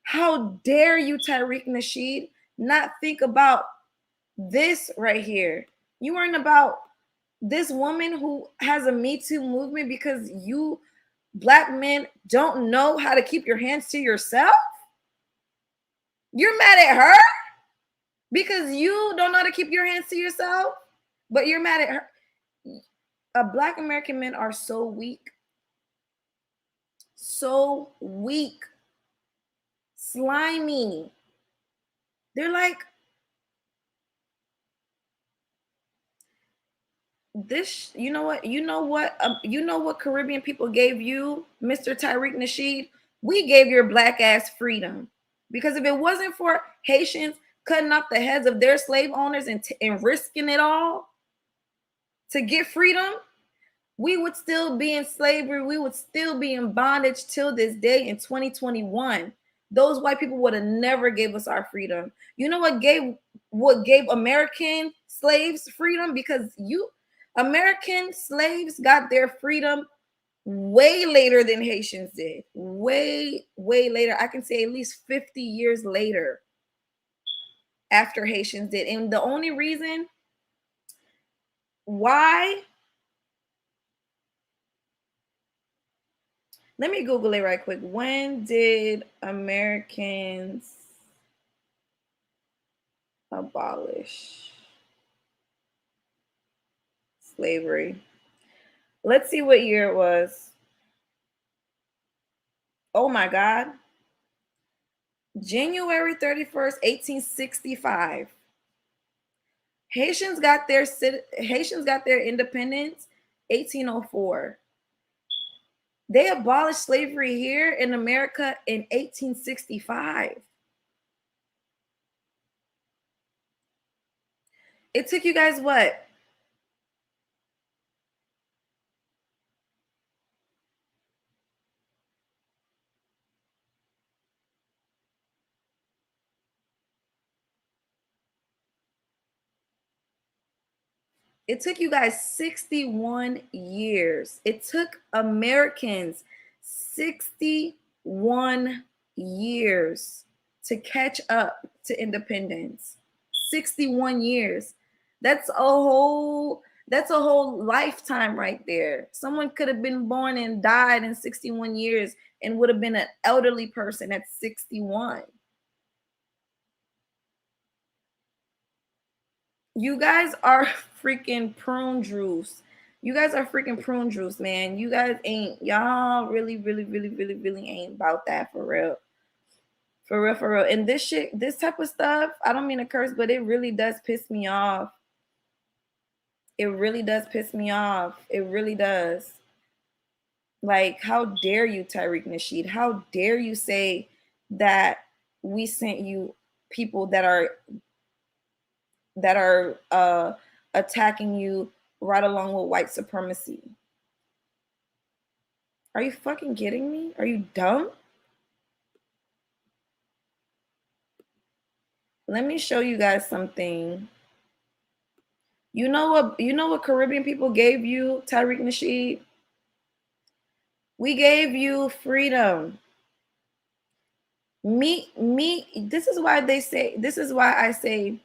How dare you, Tariq Nasheed, not think about this right here? You weren't about this woman who has a Me Too movement because you Black men don't know how to keep your hands to yourself? You're mad at her because you don't know how to keep your hands to yourself, but you're mad at her. Black American men are so weak. So weak. Slimy. They're like, this, you know what Caribbean people gave you, Mr. Tariq Nasheed? We gave your black ass freedom. Because if it wasn't for Haitians cutting off the heads of their slave owners and risking it all to get freedom, we would still be in slavery. We would still be in bondage till this day in 2021. Those white people would have never gave us our freedom. You know what gave American slaves freedom? Because American slaves got their freedom way later than Haitians did. Way, way later. I can say at least 50 years later after Haitians did. And the only reason why, let me Google it right quick. When did Americans abolish slavery? Let's see what year it was. Oh my God. January 31st, 1865. Haitians got their independence 1804. They abolished slavery here in America in 1865. It took you guys what? It took you guys 61 years. It took Americans 61 years to catch up to independence. 61 years. That's a whole lifetime right there. Someone could have been born and died in 61 years and would have been an elderly person at 61. You guys are freaking prune juice. You guys are freaking prune juice, man. You guys ain't, y'all really, really, really, really, really ain't about that for real. For real, for real. And this shit, this type of stuff, I don't mean to curse, but it really does piss me off. It really does piss me off. It really does. Like, how dare you, Tariq Nasheed? How dare you say that we sent you people that are attacking you right along with white supremacy? Are you fucking kidding me? Are you dumb? Let me show you guys something. You know what Caribbean people gave you, Tariq Nasheed? We gave you freedom. This is why I say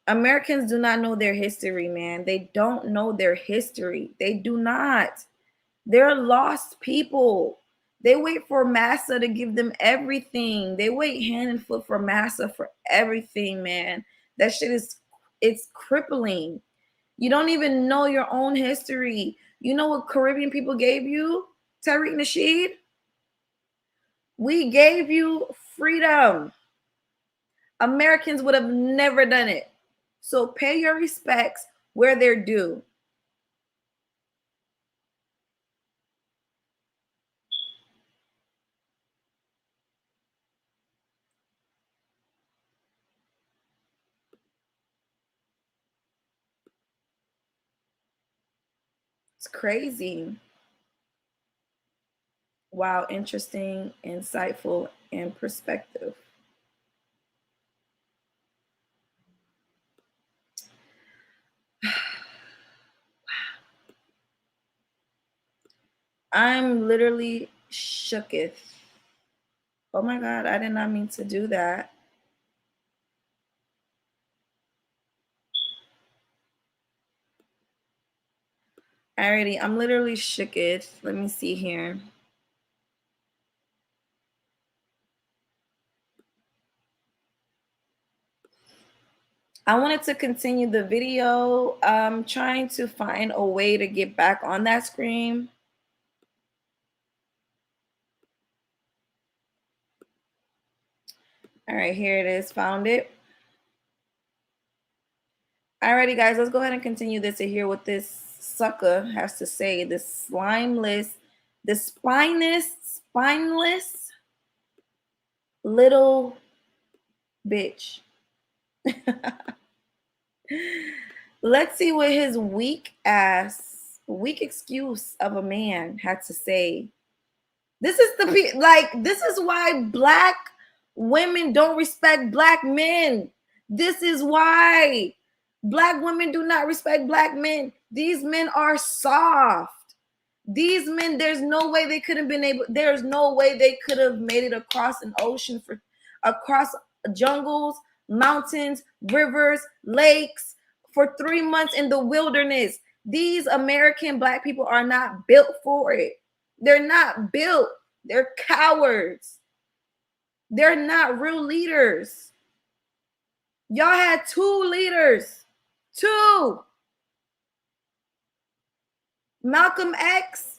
Americans do not know their history, man. They don't know their history. They do not. They're lost people. They wait for massa to give them everything. They wait hand and foot for massa for everything, man. That shit it's crippling. You don't even know your own history. You know what Caribbean people gave you, Tariq Nasheed? We gave you freedom. Americans would have never done it. So pay your respects where they're due. It's crazy. Wow, interesting, insightful, and perspective. I'm literally shooketh. Oh my God, I did not mean to do that. Alrighty, I'm literally shooketh. Let me see here. I wanted to continue the video. I'm trying to find a way to get back on that screen. All right, here it is. Found it. Alrighty, guys, let's go ahead and continue this to hear what this sucker has to say. This slimeless, this spineless little bitch. Let's see what his weak excuse of a man had to say. This is this is why Black women don't respect Black men. This is why Black women do not respect Black men. These men are soft. These men, there's no way they could have been able, there's no way they could have made it across an ocean, across jungles, mountains, rivers, lakes for 3 months in the wilderness. These American Black people are not built for it. They're not built. They're cowards. They're not real leaders. Y'all had 2 leaders. 2. Malcolm X,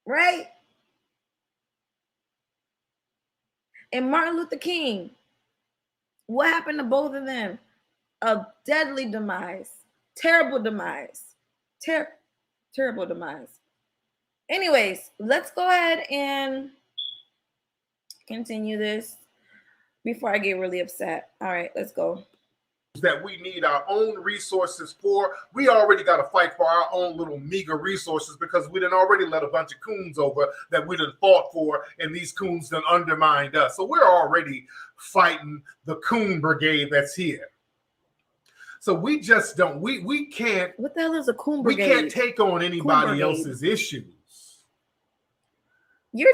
right? And Martin Luther King. What happened to both of them? A deadly demise. Terrible demise. Terrible demise. Anyways, let's go ahead and continue this before I get really upset. All right, let's go. That we need our own resources for. We already got to fight for our own little meager resources because we done already let a bunch of coons over that we done fought for, and these coons done undermined us. So we're already fighting the coon brigade that's here. So we just don't, we can't. What the hell is a coon brigade? We can't take on anybody else's issues.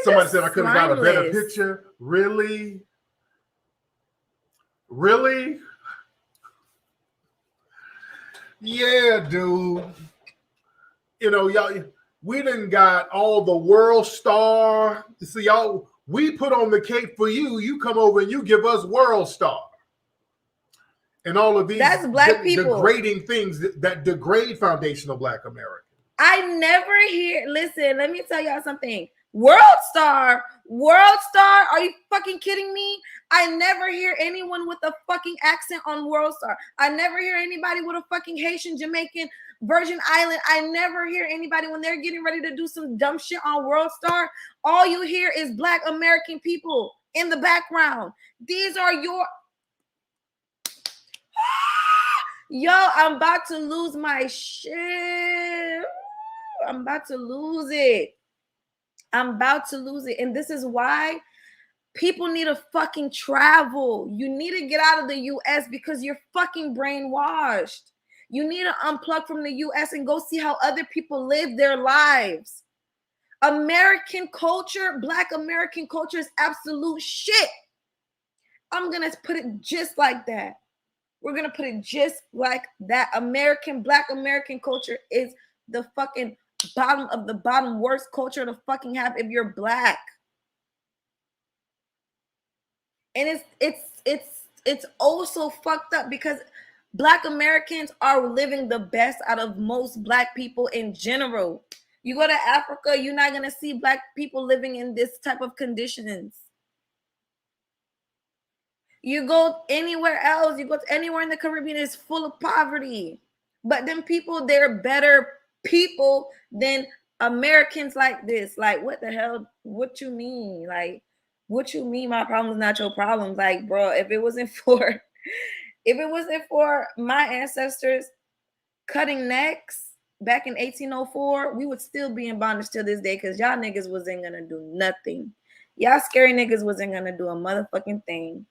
Somebody said I could have got a better picture. Really? Really? Yeah, dude. You know, y'all, we done got all the Worldstar. See, y'all, we put on the cape for you. You come over and you give us Worldstar. And all of these That's Black people degrading things that degrade foundational Black Americans. I never hear, listen, let me tell y'all something. Worldstar, are you fucking kidding me? I never hear anyone with a fucking accent on Worldstar. I never hear anybody with a fucking Haitian, Jamaican, Virgin Island. I never hear anybody when they're getting ready to do some dumb shit on Worldstar. All you hear is Black American people in the background. These are your... Yo, I'm about to lose my shit. I'm about to lose it. And this is why people need to fucking travel. You need to get out of the US because you're fucking brainwashed. You need to unplug from the US and go see how other people live their lives. American culture, Black American culture is absolute shit. I'm going to put it just like that. We're going to put it just like that. Black American culture is the fucking bottom of the bottom, worst culture to fucking have if you're Black. And it's also fucked up because Black Americans are living the best out of most Black people in general. You go to Africa, you're not going to see Black people living in this type of conditions. You go anywhere else, you go anywhere in the Caribbean, it's full of poverty. But then people, they're better people than Americans like this. Like, what the hell? What you mean? Like, what you mean my problem's not your problem? Like, bro, if it wasn't for my ancestors cutting necks back in 1804, we would still be in bondage till this day because y'all niggas wasn't gonna do nothing. Y'all scary niggas wasn't gonna do a motherfucking thing.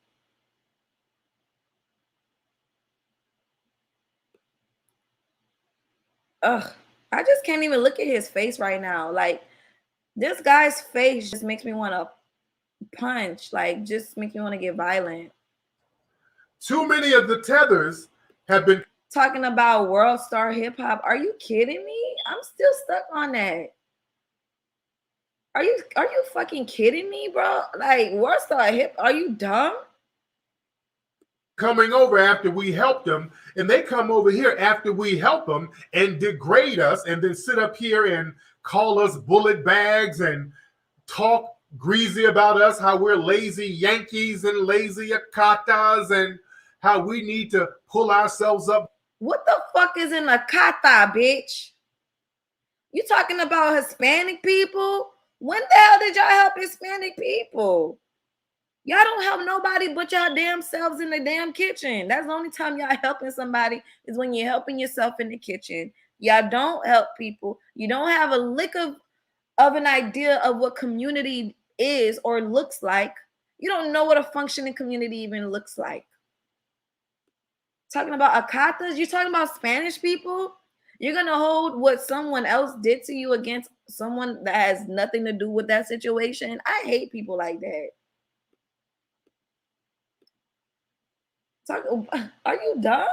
Ugh, I just can't even look at his face right now. Like, this guy's face just makes me want to punch, like, just makes me want to get violent. Too many of the tethers have been Talking about Worldstar hip hop. Are you kidding me? I'm still stuck on that. Are you fucking kidding me, bro? Like, Worldstar hip, are you dumb? coming over after we help them, and they come over here after we help them and degrade us, and then sit up here and call us bullet bags and talk greasy about us, how we're lazy Yankees and lazy Akatas, and how we need to pull ourselves up. What the fuck is in a kata, bitch? You talking about Hispanic people? When the hell did y'all help Hispanic people? Y'all don't help nobody but y'all damn selves in the damn kitchen. That's the only time y'all helping somebody is when you're helping yourself in the kitchen. Y'all don't help people. You don't have a lick of an idea of what community is or looks like. You don't know what a functioning community even looks like. Talking about Akatas, you're talking about Spanish people? You're going to hold what someone else did to you against someone that has nothing to do with that situation? I hate people like that. Are you dumb?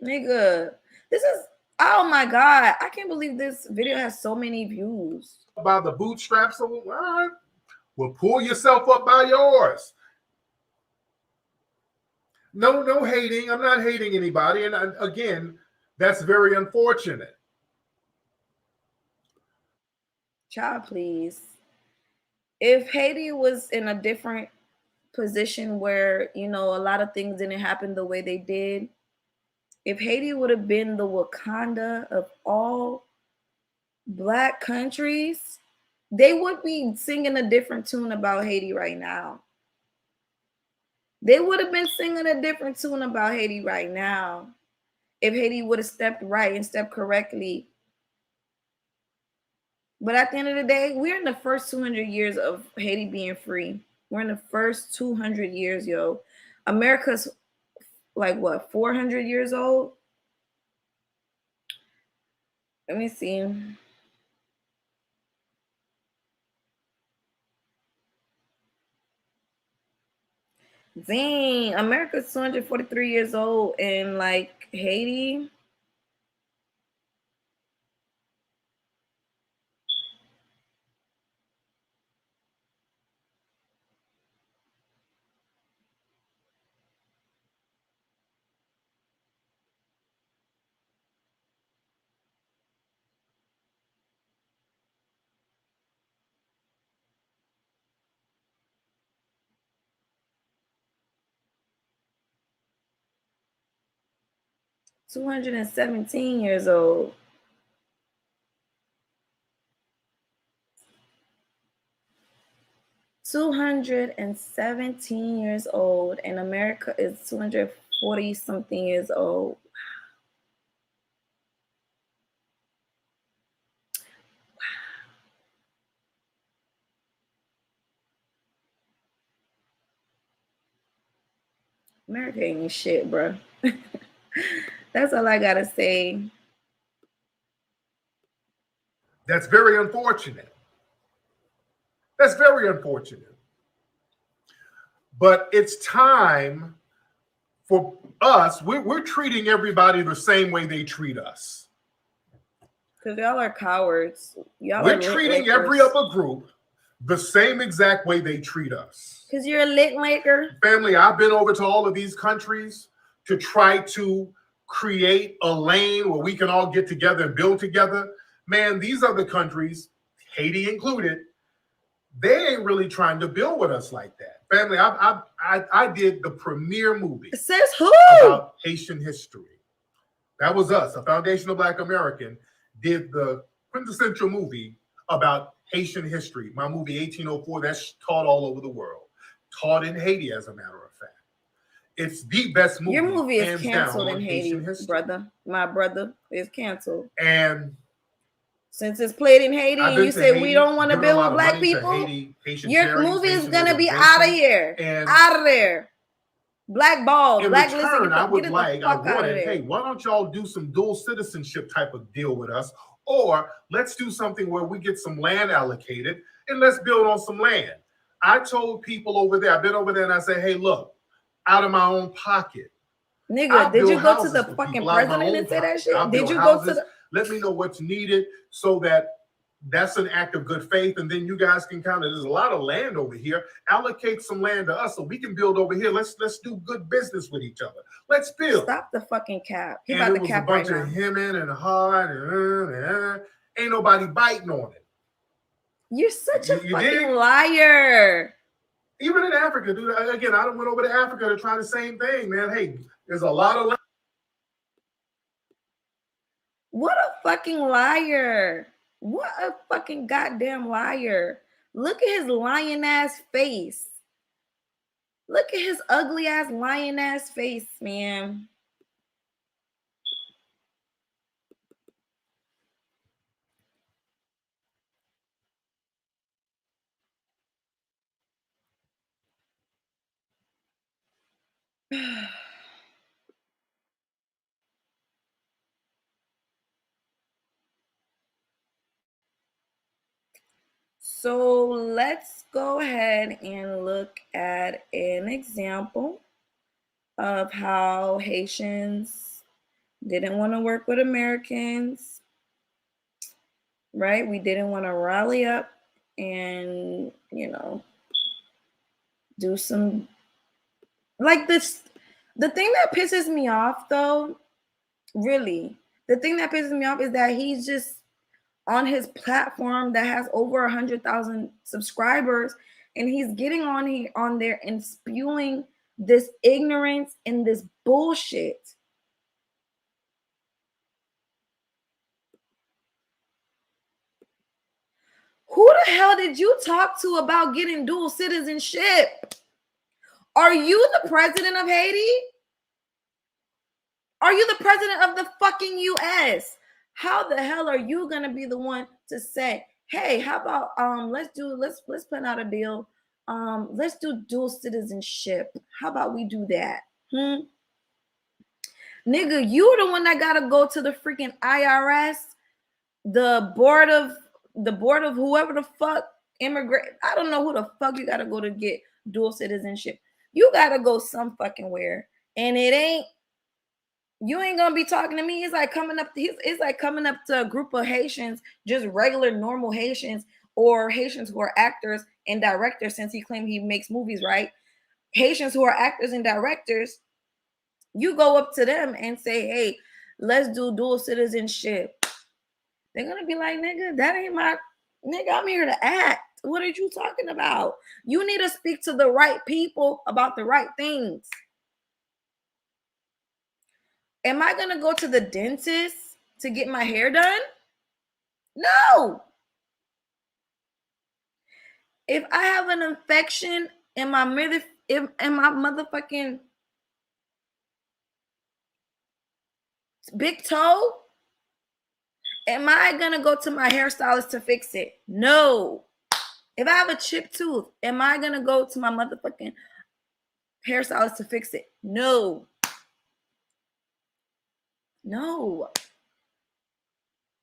Nigga, this is, oh my God. I can't believe this video has so many views. By the bootstraps, so all right, well, pull yourself up by yours. No hating. I'm not hating anybody. And again, that's very unfortunate. Child, please. If Haiti was in a different position where, you know, a lot of things didn't happen the way they did, if Haiti would have been the Wakanda of all Black countries, they would be singing a different tune about Haiti right now. They would have been singing a different tune about Haiti right now if Haiti would have stepped right and stepped correctly. But at the end of the day, we're in the first 200 years of Haiti being free. We're in the first 200 years, yo. America's like, what, 400 years old? Let me see. Dang, America's 243 years old, and like Haiti, $217 years old. $217 years old, and America is 240 something years old. America ain't shit, bro. That's all I gotta say. That's very unfortunate. That's very unfortunate. But it's time for us. We're treating everybody the same way they treat us. Because y'all are cowards. We're treating every other group the same exact way they treat us. Because you're a lick maker. Family, I've been over to all of these countries to try to create a lane where we can all get together and build together. Man, these other countries, Haiti included, they ain't really trying to build with us like that. Family, I did the premiere movie. Says who? About Haitian history. That was us. A Foundational Black American did the quintessential movie about Haitian history. My movie 1804, that's taught all over the world. Taught in Haiti, as a matter of fact. It's the best movie. Your movie is hands canceled down, in on Haiti, Haitian history. brother. My brother is canceled. And since it's played in Haiti, I've and been you to say Haiti, we don't want to given a build lot with of black money to people, Haiti, Haitian your charities, movie is Haitian gonna be out of organizations. here, And out of there. Blackball, in blacklisted. return, I would Get like, the I fuck out of wanted, there. hey, why don't y'all do some dual citizenship type of deal with us? Or let's do something where we get some land allocated and let's build on some land. I told people over there, I've been over there and I say, hey, look, out of my own pocket. Nigga, did you go to the fucking president and say that shit? Did you go to the... Let me know what's needed so that that's an act of good faith. And then you guys can kind of, there's a lot of land over here. Allocate some land to us so we can build over here. Let's do good business with each other. Let's build. Stop the fucking cap. He and about it to was cap a bunch right of now. hemming and hard and ain't nobody biting on it. You're such a You fucking did? liar. Even in Africa, dude. Again, I went over to Africa to try the same thing, man. Hey, there's a lot of land. What a fucking liar. What a fucking goddamn liar. Look at his lion ass face. Look at his ugly ass lion ass face, man. So let's go ahead and look at an example of how Haitians didn't want to work with Americans, right? We didn't want to rally up and, do some like this. The thing that pisses me off, though, really, the thing that pisses me off is that he's just on his platform that has over 100,000 subscribers, and he's getting on there and spewing this ignorance and this bullshit. Who the hell did you talk to about getting dual citizenship? Are you the president of Haiti? Are you the president of the fucking US? How the hell are you gonna be the one to say, hey, how about let's plan out a deal. Let's do dual citizenship. How about we do that? Nigga, you the one that gotta go to the freaking IRS, the board of whoever the fuck immigrant. I don't know who the fuck you gotta go to get dual citizenship. You gotta go some fucking where, and you ain't gonna be talking to me. It's like coming up to a group of Haitians, just regular normal Haitians, or Haitians who are actors and directors, since he claimed he makes movies, right? Haitians who are actors and directors, you go up to them and say, hey, let's do dual citizenship. They're gonna be like, nigga, that ain't my nigga, I'm here to act. What are you talking about? You need to speak to the right people about the right things. Am I gonna go to the dentist to get my hair done? No. If I have an infection in my motherfucking big toe, am I gonna go to my hairstylist to fix it? No. If I have a chipped tooth, am I gonna go to my motherfucking hairstylist to fix it? No. No.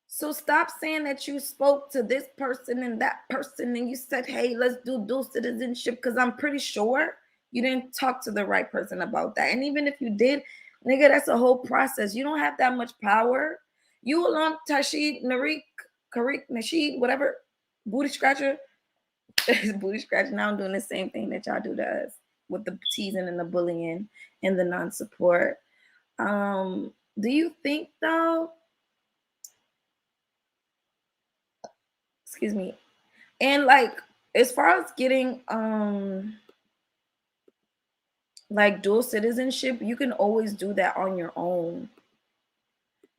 So stop saying that you spoke to this person and that person and you said, hey, let's do dual citizenship, because I'm pretty sure you didn't talk to the right person about that. And even if you did, nigga, that's a whole process. You don't have that much power. You alone, Tashid, Narik, Karik, Nasheed, whatever, booty scratcher. Booty scratcher. Now I'm doing the same thing that y'all do to us with the teasing and the bullying and the non-support. Do you think, though, excuse me, and like as far as getting like dual citizenship, you can always do that on your own.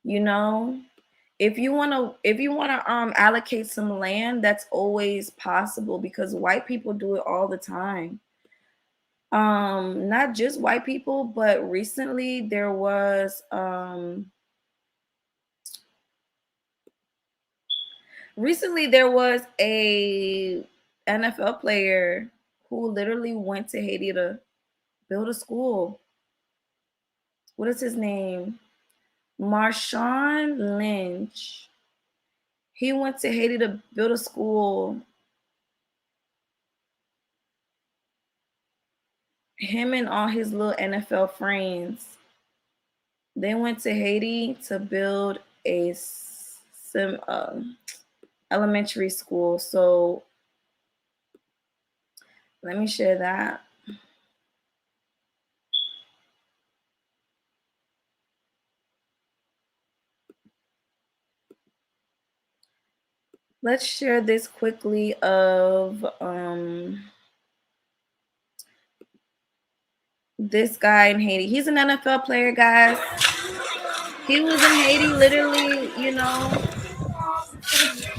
If you want to allocate some land, that's always possible, because white people do it all the time. Not just white people, but recently there was a NFL player who literally went to Haiti to build a school. What is his name? Marshawn Lynch. He went to Haiti to build a school. Him and all his little NFL friends, they went to Haiti to build some elementary school. So let me share that. Let's share this quickly of this guy in Haiti. He's an NFL player, guys. He was in Haiti, literally, you know.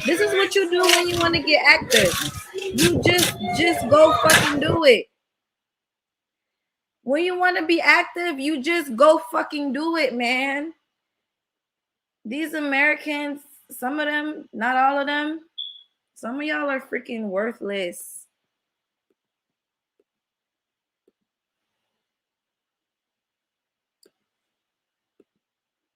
This is what you do when you want to get active. You just go fucking do it. When you want to be active, you just go fucking do it, man. These Americans, some of them, not all of them, some of y'all are freaking worthless.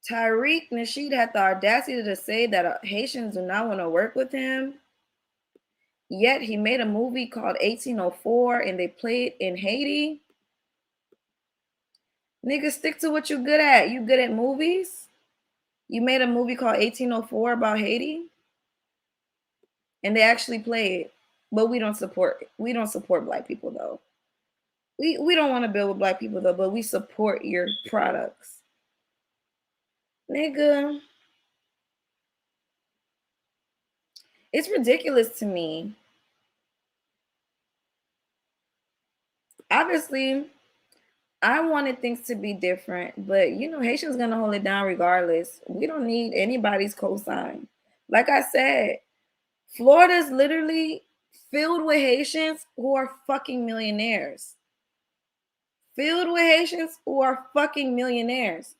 Tariq Nasheed had the audacity to say that Haitians do not want to work with him. Yet he made a movie called 1804 and they played in Haiti. Nigga, stick to what you're good at. You good at movies? You made a movie called 1804 about Haiti? And they actually play it. But we don't support black people though. We don't want to build with black people though, but we support your products. Nigga. It's ridiculous to me. Obviously, I wanted things to be different, but you know, Haitians gonna hold it down regardless. We don't need anybody's cosign. Like I said, Florida's literally filled with Haitians who are fucking millionaires. Filled with Haitians who are fucking millionaires.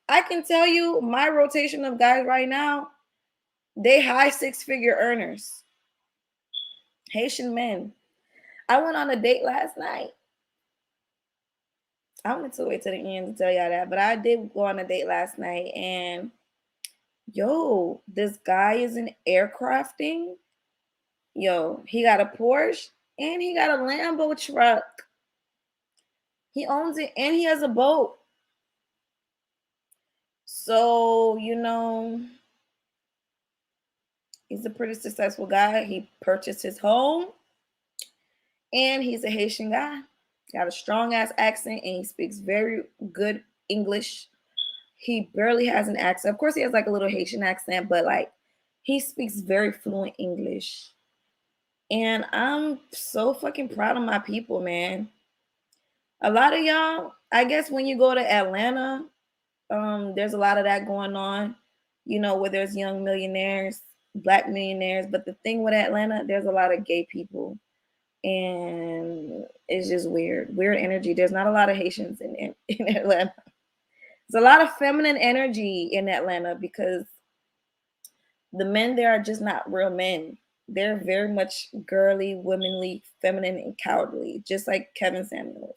I can tell you my rotation of guys right now, they high six-figure earners. Haitian men. I went on a date last night. I wanted to wait till the end to tell y'all that, but I did go on a date last night and yo, this guy is in aircrafting. Yo, he got a Porsche and he got a Lambo truck. He owns it and he has a boat. So, you know, he's a pretty successful guy. He purchased his home and he's a Haitian guy. Got a strong ass accent and he speaks very good English. He barely has an accent. Of course, he has like a little Haitian accent, but like he speaks very fluent English. And I'm so fucking proud of my people, man. A lot of y'all, I guess when you go to Atlanta, there's a lot of that going on, you know, where there's young millionaires, black millionaires. But the thing with Atlanta, there's a lot of gay people. And it's just weird energy. There's not a lot of Haitians in Atlanta. There's a lot of feminine energy in Atlanta because the men there are just not real men. They're very much girly, womanly, feminine, and cowardly, just like Kevin Samuels.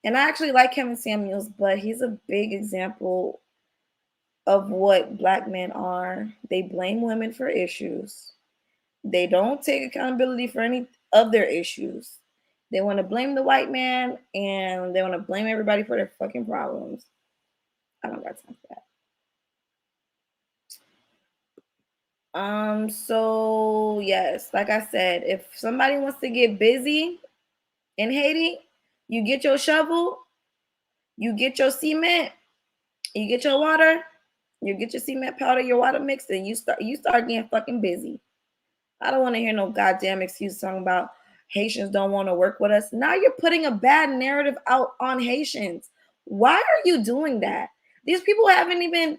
And I actually like Kevin Samuels, but he's a big example of what black men are. They blame women for issues. They don't take accountability for any of their issues. They want to blame the white man and they want to blame everybody for their fucking problems. I don't got time for that. So yes, like I said, if somebody wants to get busy in Haiti, you get your shovel, you get your cement, you get your water, you get your cement powder, your water mix, and you start getting fucking busy. I don't want to hear no goddamn excuse talking about Haitians don't want to work with us. Now you're putting a bad narrative out on Haitians. Why are you doing that? These people haven't even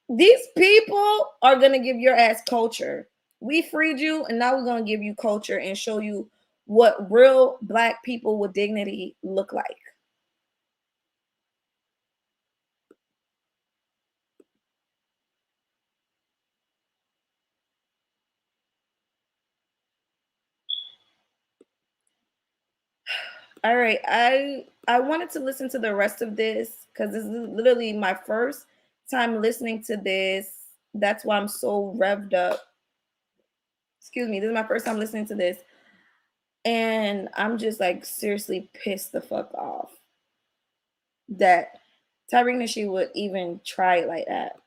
these people are going to give your ass culture. We freed you and now we're going to give you culture and show you what real Black people with dignity look like. All right, I wanted to listen to the rest of this because this is literally my first time listening to this. That's why I'm so revved up. Excuse me, this is my first time listening to this. And I'm just like seriously pissed the fuck off that Tyreek Nasheed would even try it like that.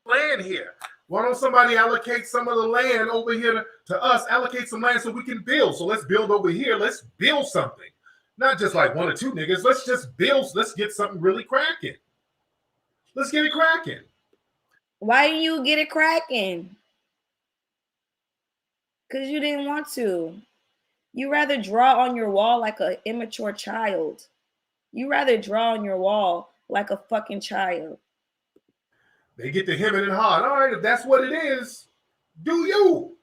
Land here. Why don't somebody allocate some of the land over here to us? Allocate some land so we can build. So let's build over here. Let's build something. Not just like one or two niggas. Let's just build. Let's get something really cracking. Let's get it cracking. Why didn't you get it cracking? Because you didn't want to. You rather draw on your wall like an immature child. You rather draw on your wall like a fucking child. They get to hemming and hawing. All right, if that's what it is, do you?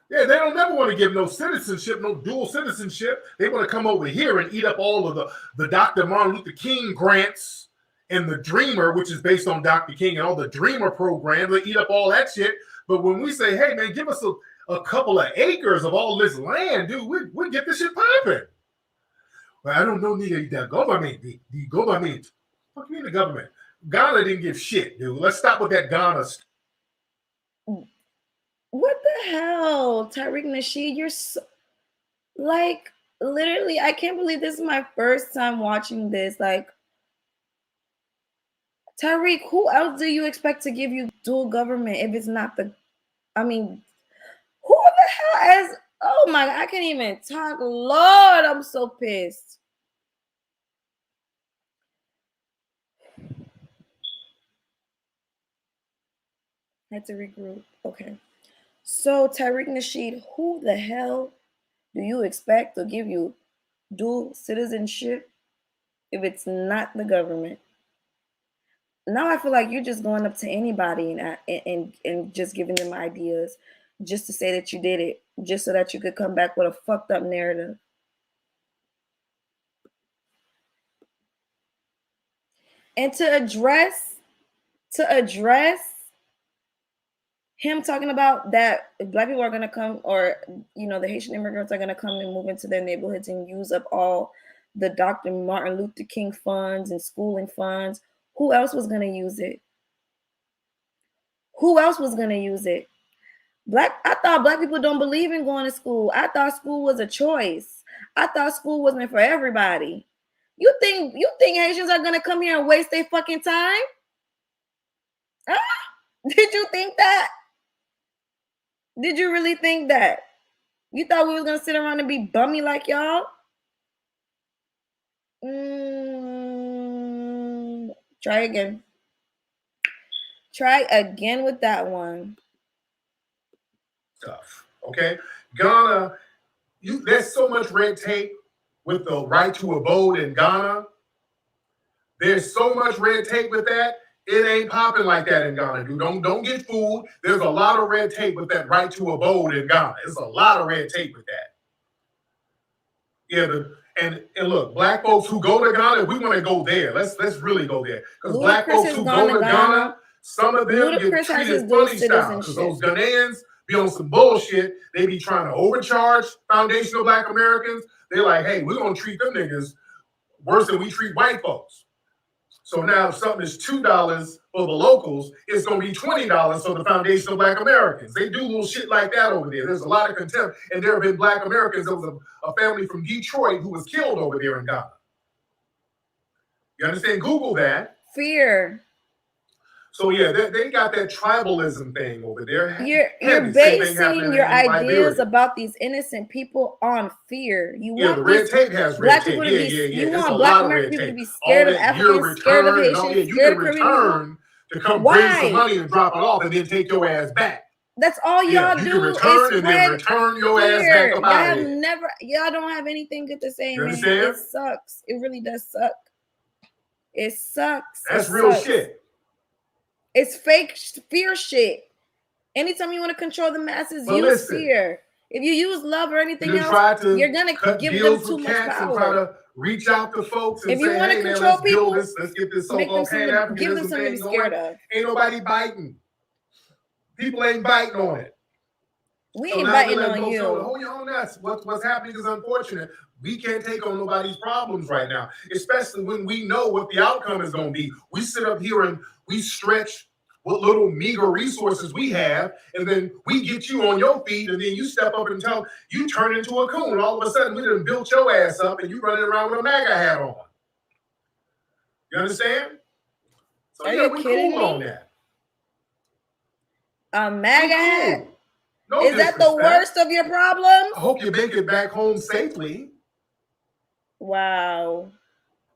Yeah, they don't never want to give no citizenship, no dual citizenship. They want to come over here and eat up all of the Dr. Martin Luther King grants and the Dreamer, which is based on Dr. King and all the Dreamer program. They eat up all that shit. But when we say, hey, man, give us a couple of acres of all this land, dude, we get this shit popping. But I don't know, nigga, the government. The government. What do you mean the government? Ghana didn't give shit, dude. Let's stop with that Ghana stuff. What the hell, Tyreek Nasheed? You're so, like, literally, I can't believe this is my first time watching this. Like, Tyreek, who else do you expect to give you dual government if it's not the, I mean, who the hell has, oh my, I can't even talk. Lord, I'm so pissed. Had to regroup. Okay. So, Tyreek Nasheed, who the hell do you expect to give you dual citizenship if it's not the government? Now I feel like you're just going up to anybody and just giving them ideas just to say that you did it, just so that you could come back with a fucked up narrative. And to address him talking about that if Black people are going to come, or the Haitian immigrants are going to come and move into their neighborhoods and use up all the Dr. Martin Luther King funds and schooling funds, who else was going to use it? Who else was going to use it? I thought Black people don't believe in going to school. I thought school was a choice. I thought school wasn't for everybody. You think Haitians are going to come here and waste their fucking time? Huh? Did you think that? Did you really think that? You thought we was going to sit around and be bummy like y'all? Try again. Try again with that one. Stuff. Okay, Ghana. There's so much red tape with the right to abode in Ghana. There's so much red tape with that. It ain't popping like that in Ghana, dude. Don't get fooled. There's a lot of red tape with that right to abode in Ghana. There's a lot of red tape with that. Yeah, and look, Black folks who go to Ghana, we want to go there. Let's really go there. Because Black folks who go to Ghana, some of them get treated funny style. Because those Ghanaians be on some bullshit. They be trying to overcharge foundational Black Americans. They're like, hey, we're going to treat them niggas worse than we treat white folks. So now if something is $2 for the locals, it's going to be $20 for the foundational Black Americans. They do little shit like that over there. There's a lot of contempt. And there have been Black Americans. There was a family from Detroit who was killed over there in Ghana. You understand? Google that. Fear. So yeah, they got that tribalism thing over there. You're basing your ideas about these innocent people on fear. You want the red tape has red tape. You want Black American people to be scared of Africans, scared of Haitians, scared of Caribbean. To come bring some money and drop it off and then take your ass back. That's all y'all do. You can return and then return your ass back up out of here. Y'all don't have anything good to say, man. It sucks. It really does suck. It sucks. That's real shit. It's fake fear shit. Anytime you want to control the masses, use fear. If you use love or anything You else, try to you're gonna cut give them deals too with much cats and try power. to reach out to folks and If you say, want to hey man, control let's build people, this, let's get this make them so-called give them Pan-Africanism something to be thing scared going. of. Ain't nobody biting. People ain't biting on it. We So ain't now we're biting letting on folks know, you. hold your own nuts. What's happening is unfortunate. We can't take on nobody's problems right now, especially when we know what the outcome is going to be. We sit up here and we stretch what little meager resources we have, and then we get you on your feet, and then you step up and tell you turn into a coon. All of a sudden, we done built your ass up, and you running around with a MAGA hat on. You understand? So Are yeah, you we kidding cool me? on that. A MAGA hat? Cool. No Is that the disrespect. worst of your problems? I hope you make it back home safely. Wow.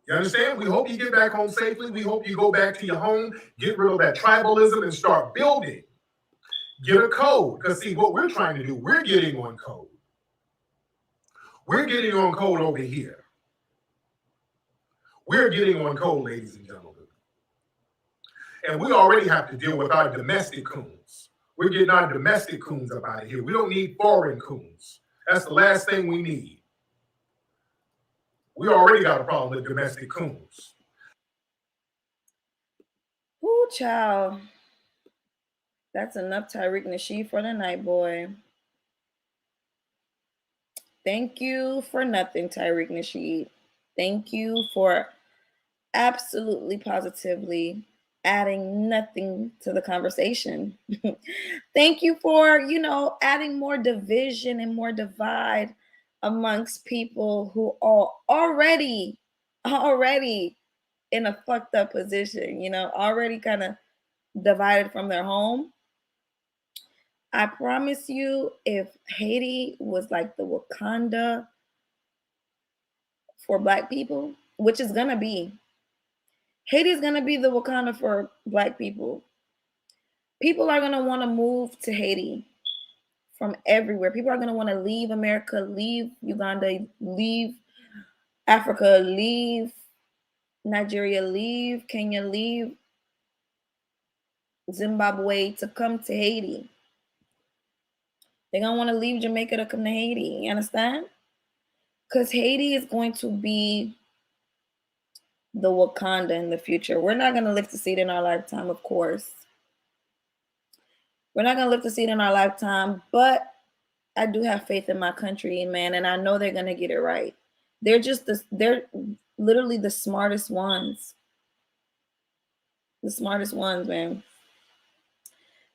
You understand? We hope you get back home safely. We hope you go back to your home, get rid of that tribalism, and start building. Get a code. Because see, what we're trying to do, we're getting on code. We're getting on code over here. We're getting on code, ladies and gentlemen. And we already have to deal with our domestic coons. We're getting our domestic coons up out of here. We don't need foreign coons. That's the last thing we need. We already got a problem with domestic coons. Ooh, child. That's enough Tyreek Nasheed for the night, boy. Thank you for nothing, Tyreek Nasheed. Thank you for absolutely positively adding nothing to the conversation. Thank you for, adding more division and more divide amongst people who are already in a fucked up position, already kind of divided from their home. I promise you, if Haiti was like the Wakanda for Black people, which is gonna be, Haiti's gonna be the Wakanda for Black people. People are gonna want to move to Haiti from everywhere. People are gonna want to leave America, leave Uganda, leave Africa, leave Nigeria, leave Kenya, leave Zimbabwe to come to Haiti. They're gonna want to leave Jamaica to come to Haiti. You understand? Because Haiti is going to be the Wakanda in the future. We're not going to live to see it in our lifetime, of course. We're not going to live to see it in our lifetime, but I do have faith in my country, man, and I know they're going to get it right. They're literally the smartest ones. The smartest ones, man.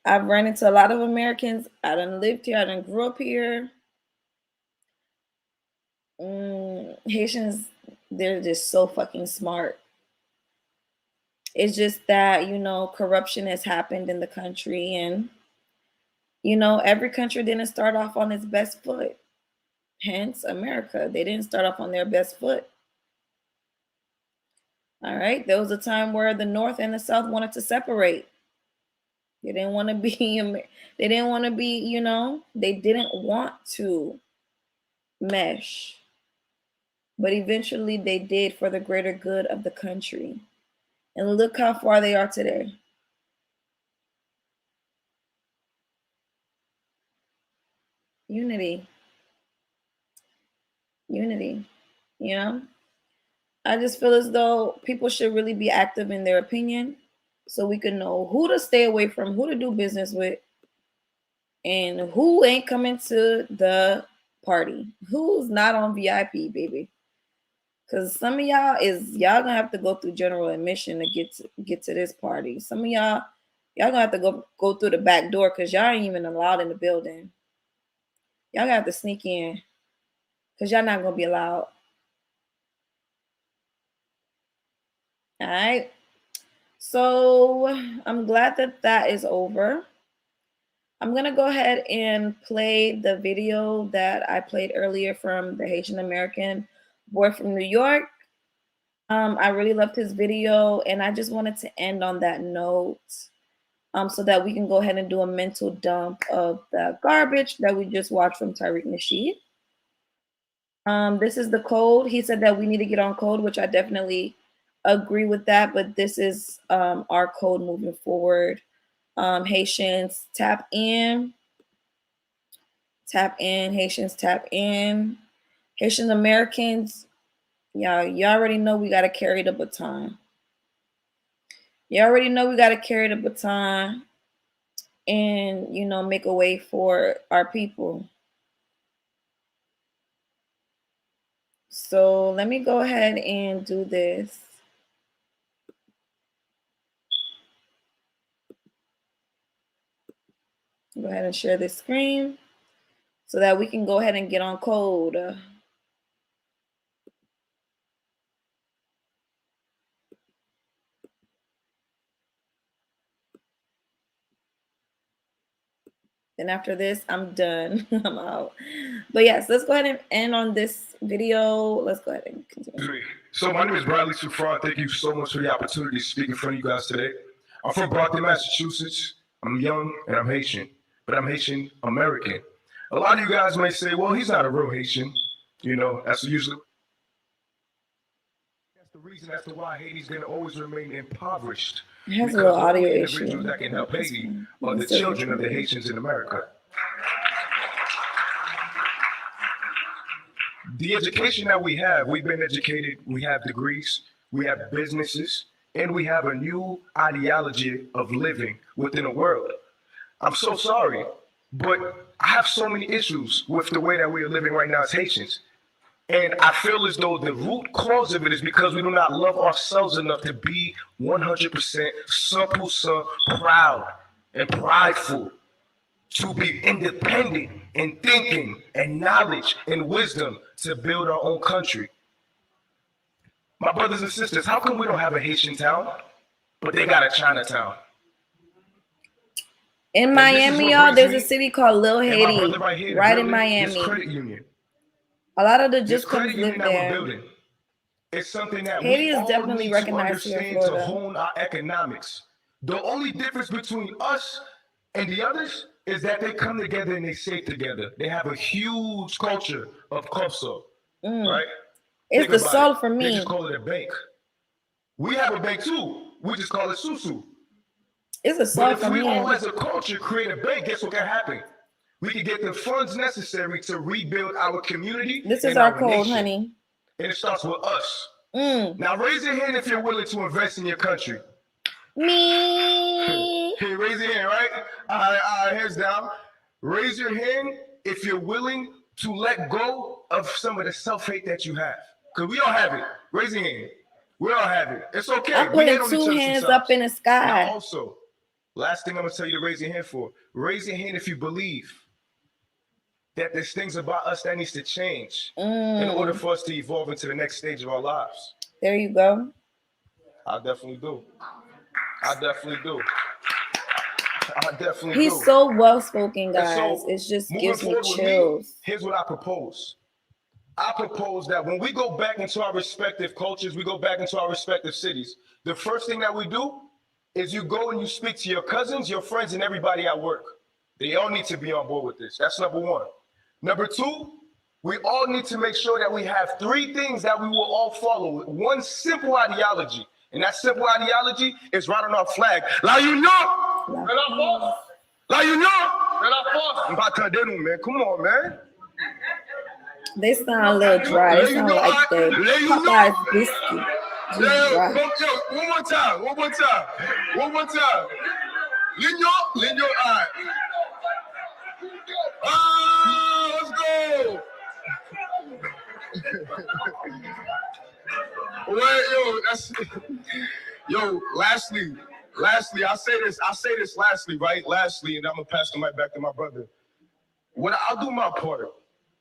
I've run into a lot of Americans. I done lived here. I done grew up here. Haitians, they're just so fucking smart. It's just that, corruption has happened in the country, and, every country didn't start off on its best foot. Hence, America. They didn't start off on their best foot. All right. There was a time where the North and the South wanted to separate. They didn't want to be, they didn't want to mesh. But eventually they did for the greater good of the country. And look how far they are today. Unity. I just feel as though people should really be active in their opinion so we can know who to stay away from, who to do business with, and who ain't coming to the party, who's not on VIP, baby. Because some of y'all gonna have to go through general admission to get to this party. Some of y'all gonna have to go through the back door because y'all ain't even allowed in the building. Y'all gonna have to sneak in because y'all not gonna be allowed. All right. So I'm glad that is over. I'm going to go ahead and play the video that I played earlier from the Haitian American boy from New York. I really loved his video, and I just wanted to end on that note so that we can go ahead and do a mental dump of the garbage that we just watched from Tyreek Nasheed. This is the code. He said that we need to get on code, which I definitely agree with that, but this is our code moving forward. Haitians, tap in Tap in, Haitians, tap in. Haitian Americans, y'all, you already know we got to carry the baton. You already know we got to carry the baton and, you know, make a way for our people. So let me go ahead and do this. Go ahead and share this screen so that we can go ahead and get on code. Then after this, I'm done. I'm out. But yes, let's go ahead and end on this video. Let's go ahead and continue. So my name is Bradley Sufran. Thank you so much for the opportunity to speak in front of you guys today. I'm from Brockton, Massachusetts. I'm young and I'm Haitian, but I'm Haitian American. A lot of you guys may say, well, he's not a real Haitian. You know, that's usually the reason as to why Haiti's going to always remain impoverished. It has a little audio issue. Individuals that can help Haiti are the children of the Haitians in America. The education that we have, we've been educated, we have degrees, we have businesses, and we have a new ideology of living within a world. I'm so sorry, but I have so many issues with the way that we are living right now as Haitians. And I feel as though the root cause of it is because we do not love ourselves enough to be 100% 100% proud and prideful, to be independent in thinking and knowledge and wisdom to build our own country. My brothers and sisters, how come we don't have a Haitian town, but they got a Chinatown? In Miami, y'all, there's a city called Lil Haiti, right in Miami. Credit union. A lot of the This just credit live union that we're there. building, it's something that Haiti we is all definitely need recognized to here in understand to Florida. hone our economics. The only difference between us and the others is that they come together and they save together. They have a huge culture of kopso, right? It's Think the about soul it. for They me. just call it a bank. We have a bank too. We just call it susu. It's a But soul if for we me. all as a culture create a bank, guess what can happen? We can get the funds necessary to rebuild our community. This is and our code, nation. honey. And it starts with us. Mm. Now raise your hand if you're willing to invest in your country. Me. Hey, raise your hand, right? All right, hands down. Raise your hand if you're willing to let go of some of the self-hate that you have. Because we all have it. Raise your hand. We all have it. It's okay. I'm We hate putting on each two other hands sometimes. up in the sky. Now also, last thing I'm going to tell you to raise your hand for. Raise your hand if you believe that there's things about us that needs to change in order for us to evolve into the next stage of our lives. There you go. I definitely do. I definitely do. I definitely He's do. so well spoken, And guys. so, It just moving gives me forward with chills. here's what I propose. I propose that when we go back into our respective cultures, we go back into our respective cities, the first thing that we do is you go and you speak to your cousins, your friends, and everybody at work. They all need to be on board with this. That's number one. Number two, we all need to make sure that we have three things that we will all follow. One simple ideology. And that simple ideology is right on our flag. La Union! La Union! Man, come on, man. They sound a little dry. They sound like the Popeye's biscuit. Just dry. Yo, one more time. Lean your eye. Let's go. Lastly, I say this lastly, right? Lastly, and I'm gonna pass the mic back to my brother. I'll do my part.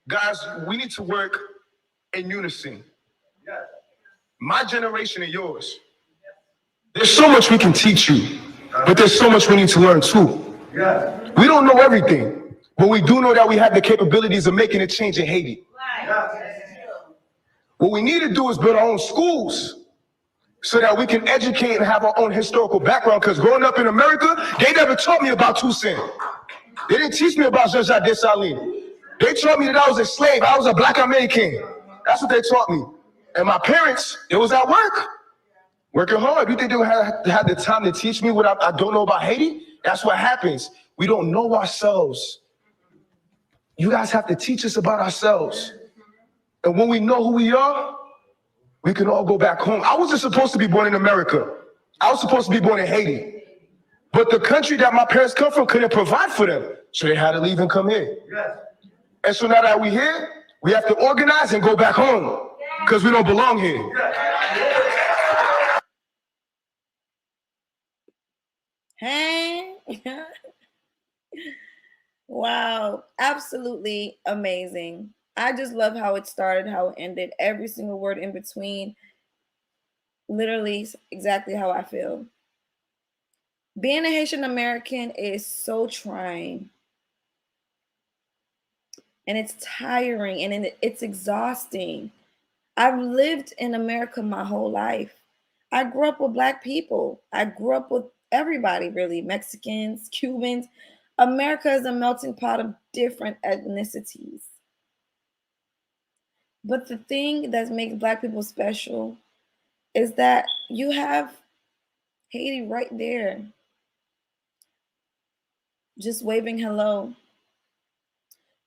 Guys, we need to work in unison. My generation and yours. There's so much we can teach you, but there's so much we need to learn too. We don't know everything, but we do know that we have the capabilities of making a change in Haiti. What we need to do is build our own schools so that we can educate and have our own historical background, because growing up in America, they never taught me about Toussaint. They didn't teach me about Jean-Jacques Dessalines. They taught me that I was a slave. I was a black American. That's what they taught me. And my parents, it was at work, working hard. You think they would have the time to teach me what I don't know about Haiti? That's what happens. We don't know ourselves. You guys have to teach us about ourselves. And when we know who we are, we can all go back home. I wasn't supposed to be born in America. I was supposed to be born in Haiti. But the country that my parents come from couldn't provide for them. So they had to leave and come here. And so now that we're here, we have to organize and go back home because we don't belong here. Hey. Wow, absolutely amazing. I just love how it started, how it ended, every single word in between. Literally exactly how I feel. Being a Haitian American is so trying. And it's tiring and it's exhausting. I've lived in America my whole life. I grew up with Black people. I grew up with everybody, really, Mexicans, Cubans. America is a melting pot of different ethnicities. But the thing that makes Black people special is that you have Haiti right there, just waving hello.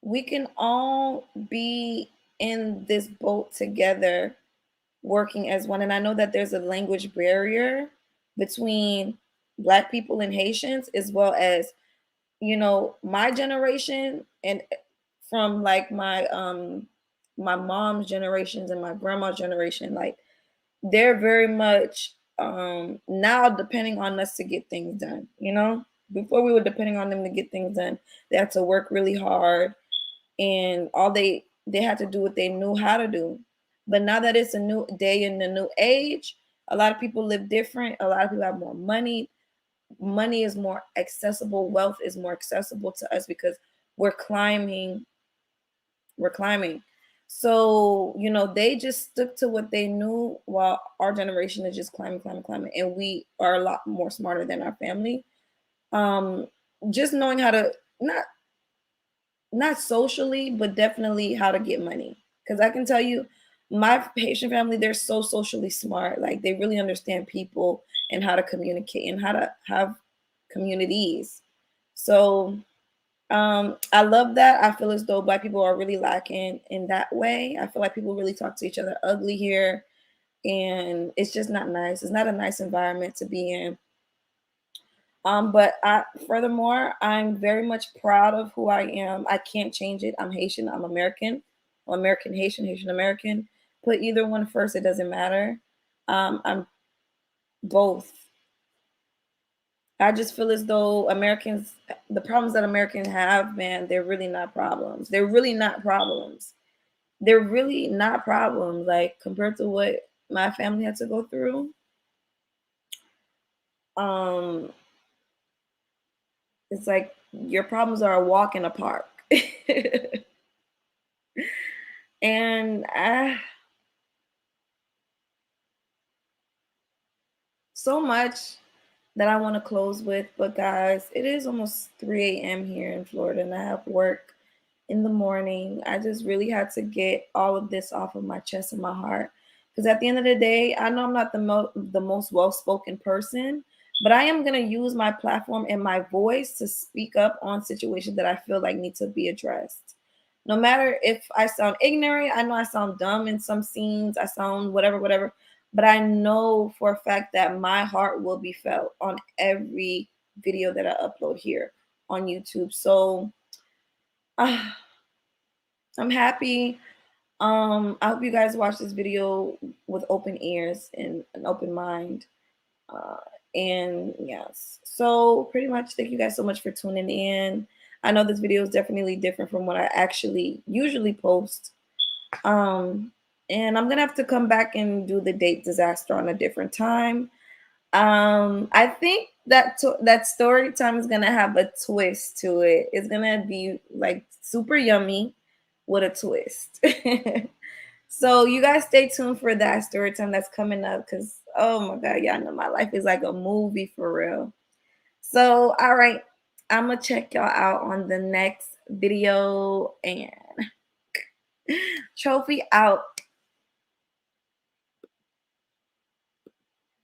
We can all be in this boat together, working as one. And I know that there's a language barrier between Black people and Haitians, as well as, you know, my generation and from like my mom's generations and my grandma's generation. Like, they're very much now depending on us to get things done. You know, before we were depending on them to get things done, they had to work really hard, and all they had to do what they knew how to do. But now that it's a new day in the new age, a lot of people live different. A lot of people have more money. Money is more accessible. Wealth is more accessible to us because we're climbing. We're climbing. So, you know, they just stuck to what they knew while our generation is just climbing, climbing, climbing. And we are a lot more smarter than our family. Just knowing how to not socially, but definitely how to get money. Because I can tell you, my Haitian family, they're so socially smart. Like, they really understand people and how to communicate and how to have communities. So I love that. I feel as though Black people are really lacking in that way. I feel like people really talk to each other ugly here, and it's just not nice. It's not a nice environment to be in. But furthermore, I'm very much proud of who I am. I can't change it. I'm Haitian. I'm American. I'm American Haitian, Haitian American. Put either one first. It doesn't matter. I'm both. I just feel as though Americans, the problems that Americans have, man, they're really not problems. They're really not problems. They're really not problems. Like, compared to what my family had to go through. It's like your problems are a walk in a park. And so much that I want to close with, but guys, it is almost 3 a.m. here in Florida, and I have work in the morning. I just really had to get all of this off of my chest and my heart, because at the end of the day, I know I'm not the most well-spoken person, but I am going to use my platform and my voice to speak up on situations that I feel like need to be addressed. No matter if I sound ignorant, I know I sound dumb in some scenes, I sound whatever, but I know for a fact that my heart will be felt on every video that I upload here on YouTube. So I'm happy. I hope you guys watch this video with open ears and an open mind. And yes, so pretty much thank you guys so much for tuning in. I know this video is definitely different from what I actually usually post. And I'm gonna have to come back and do the date disaster on a different time. I think that that story time is gonna have a twist to it. It's gonna be like super yummy with a twist. So you guys stay tuned for that story time that's coming up, because oh my god, y'all know my life is like a movie for real. So all right, I'm gonna check y'all out on the next video, and Trophy out.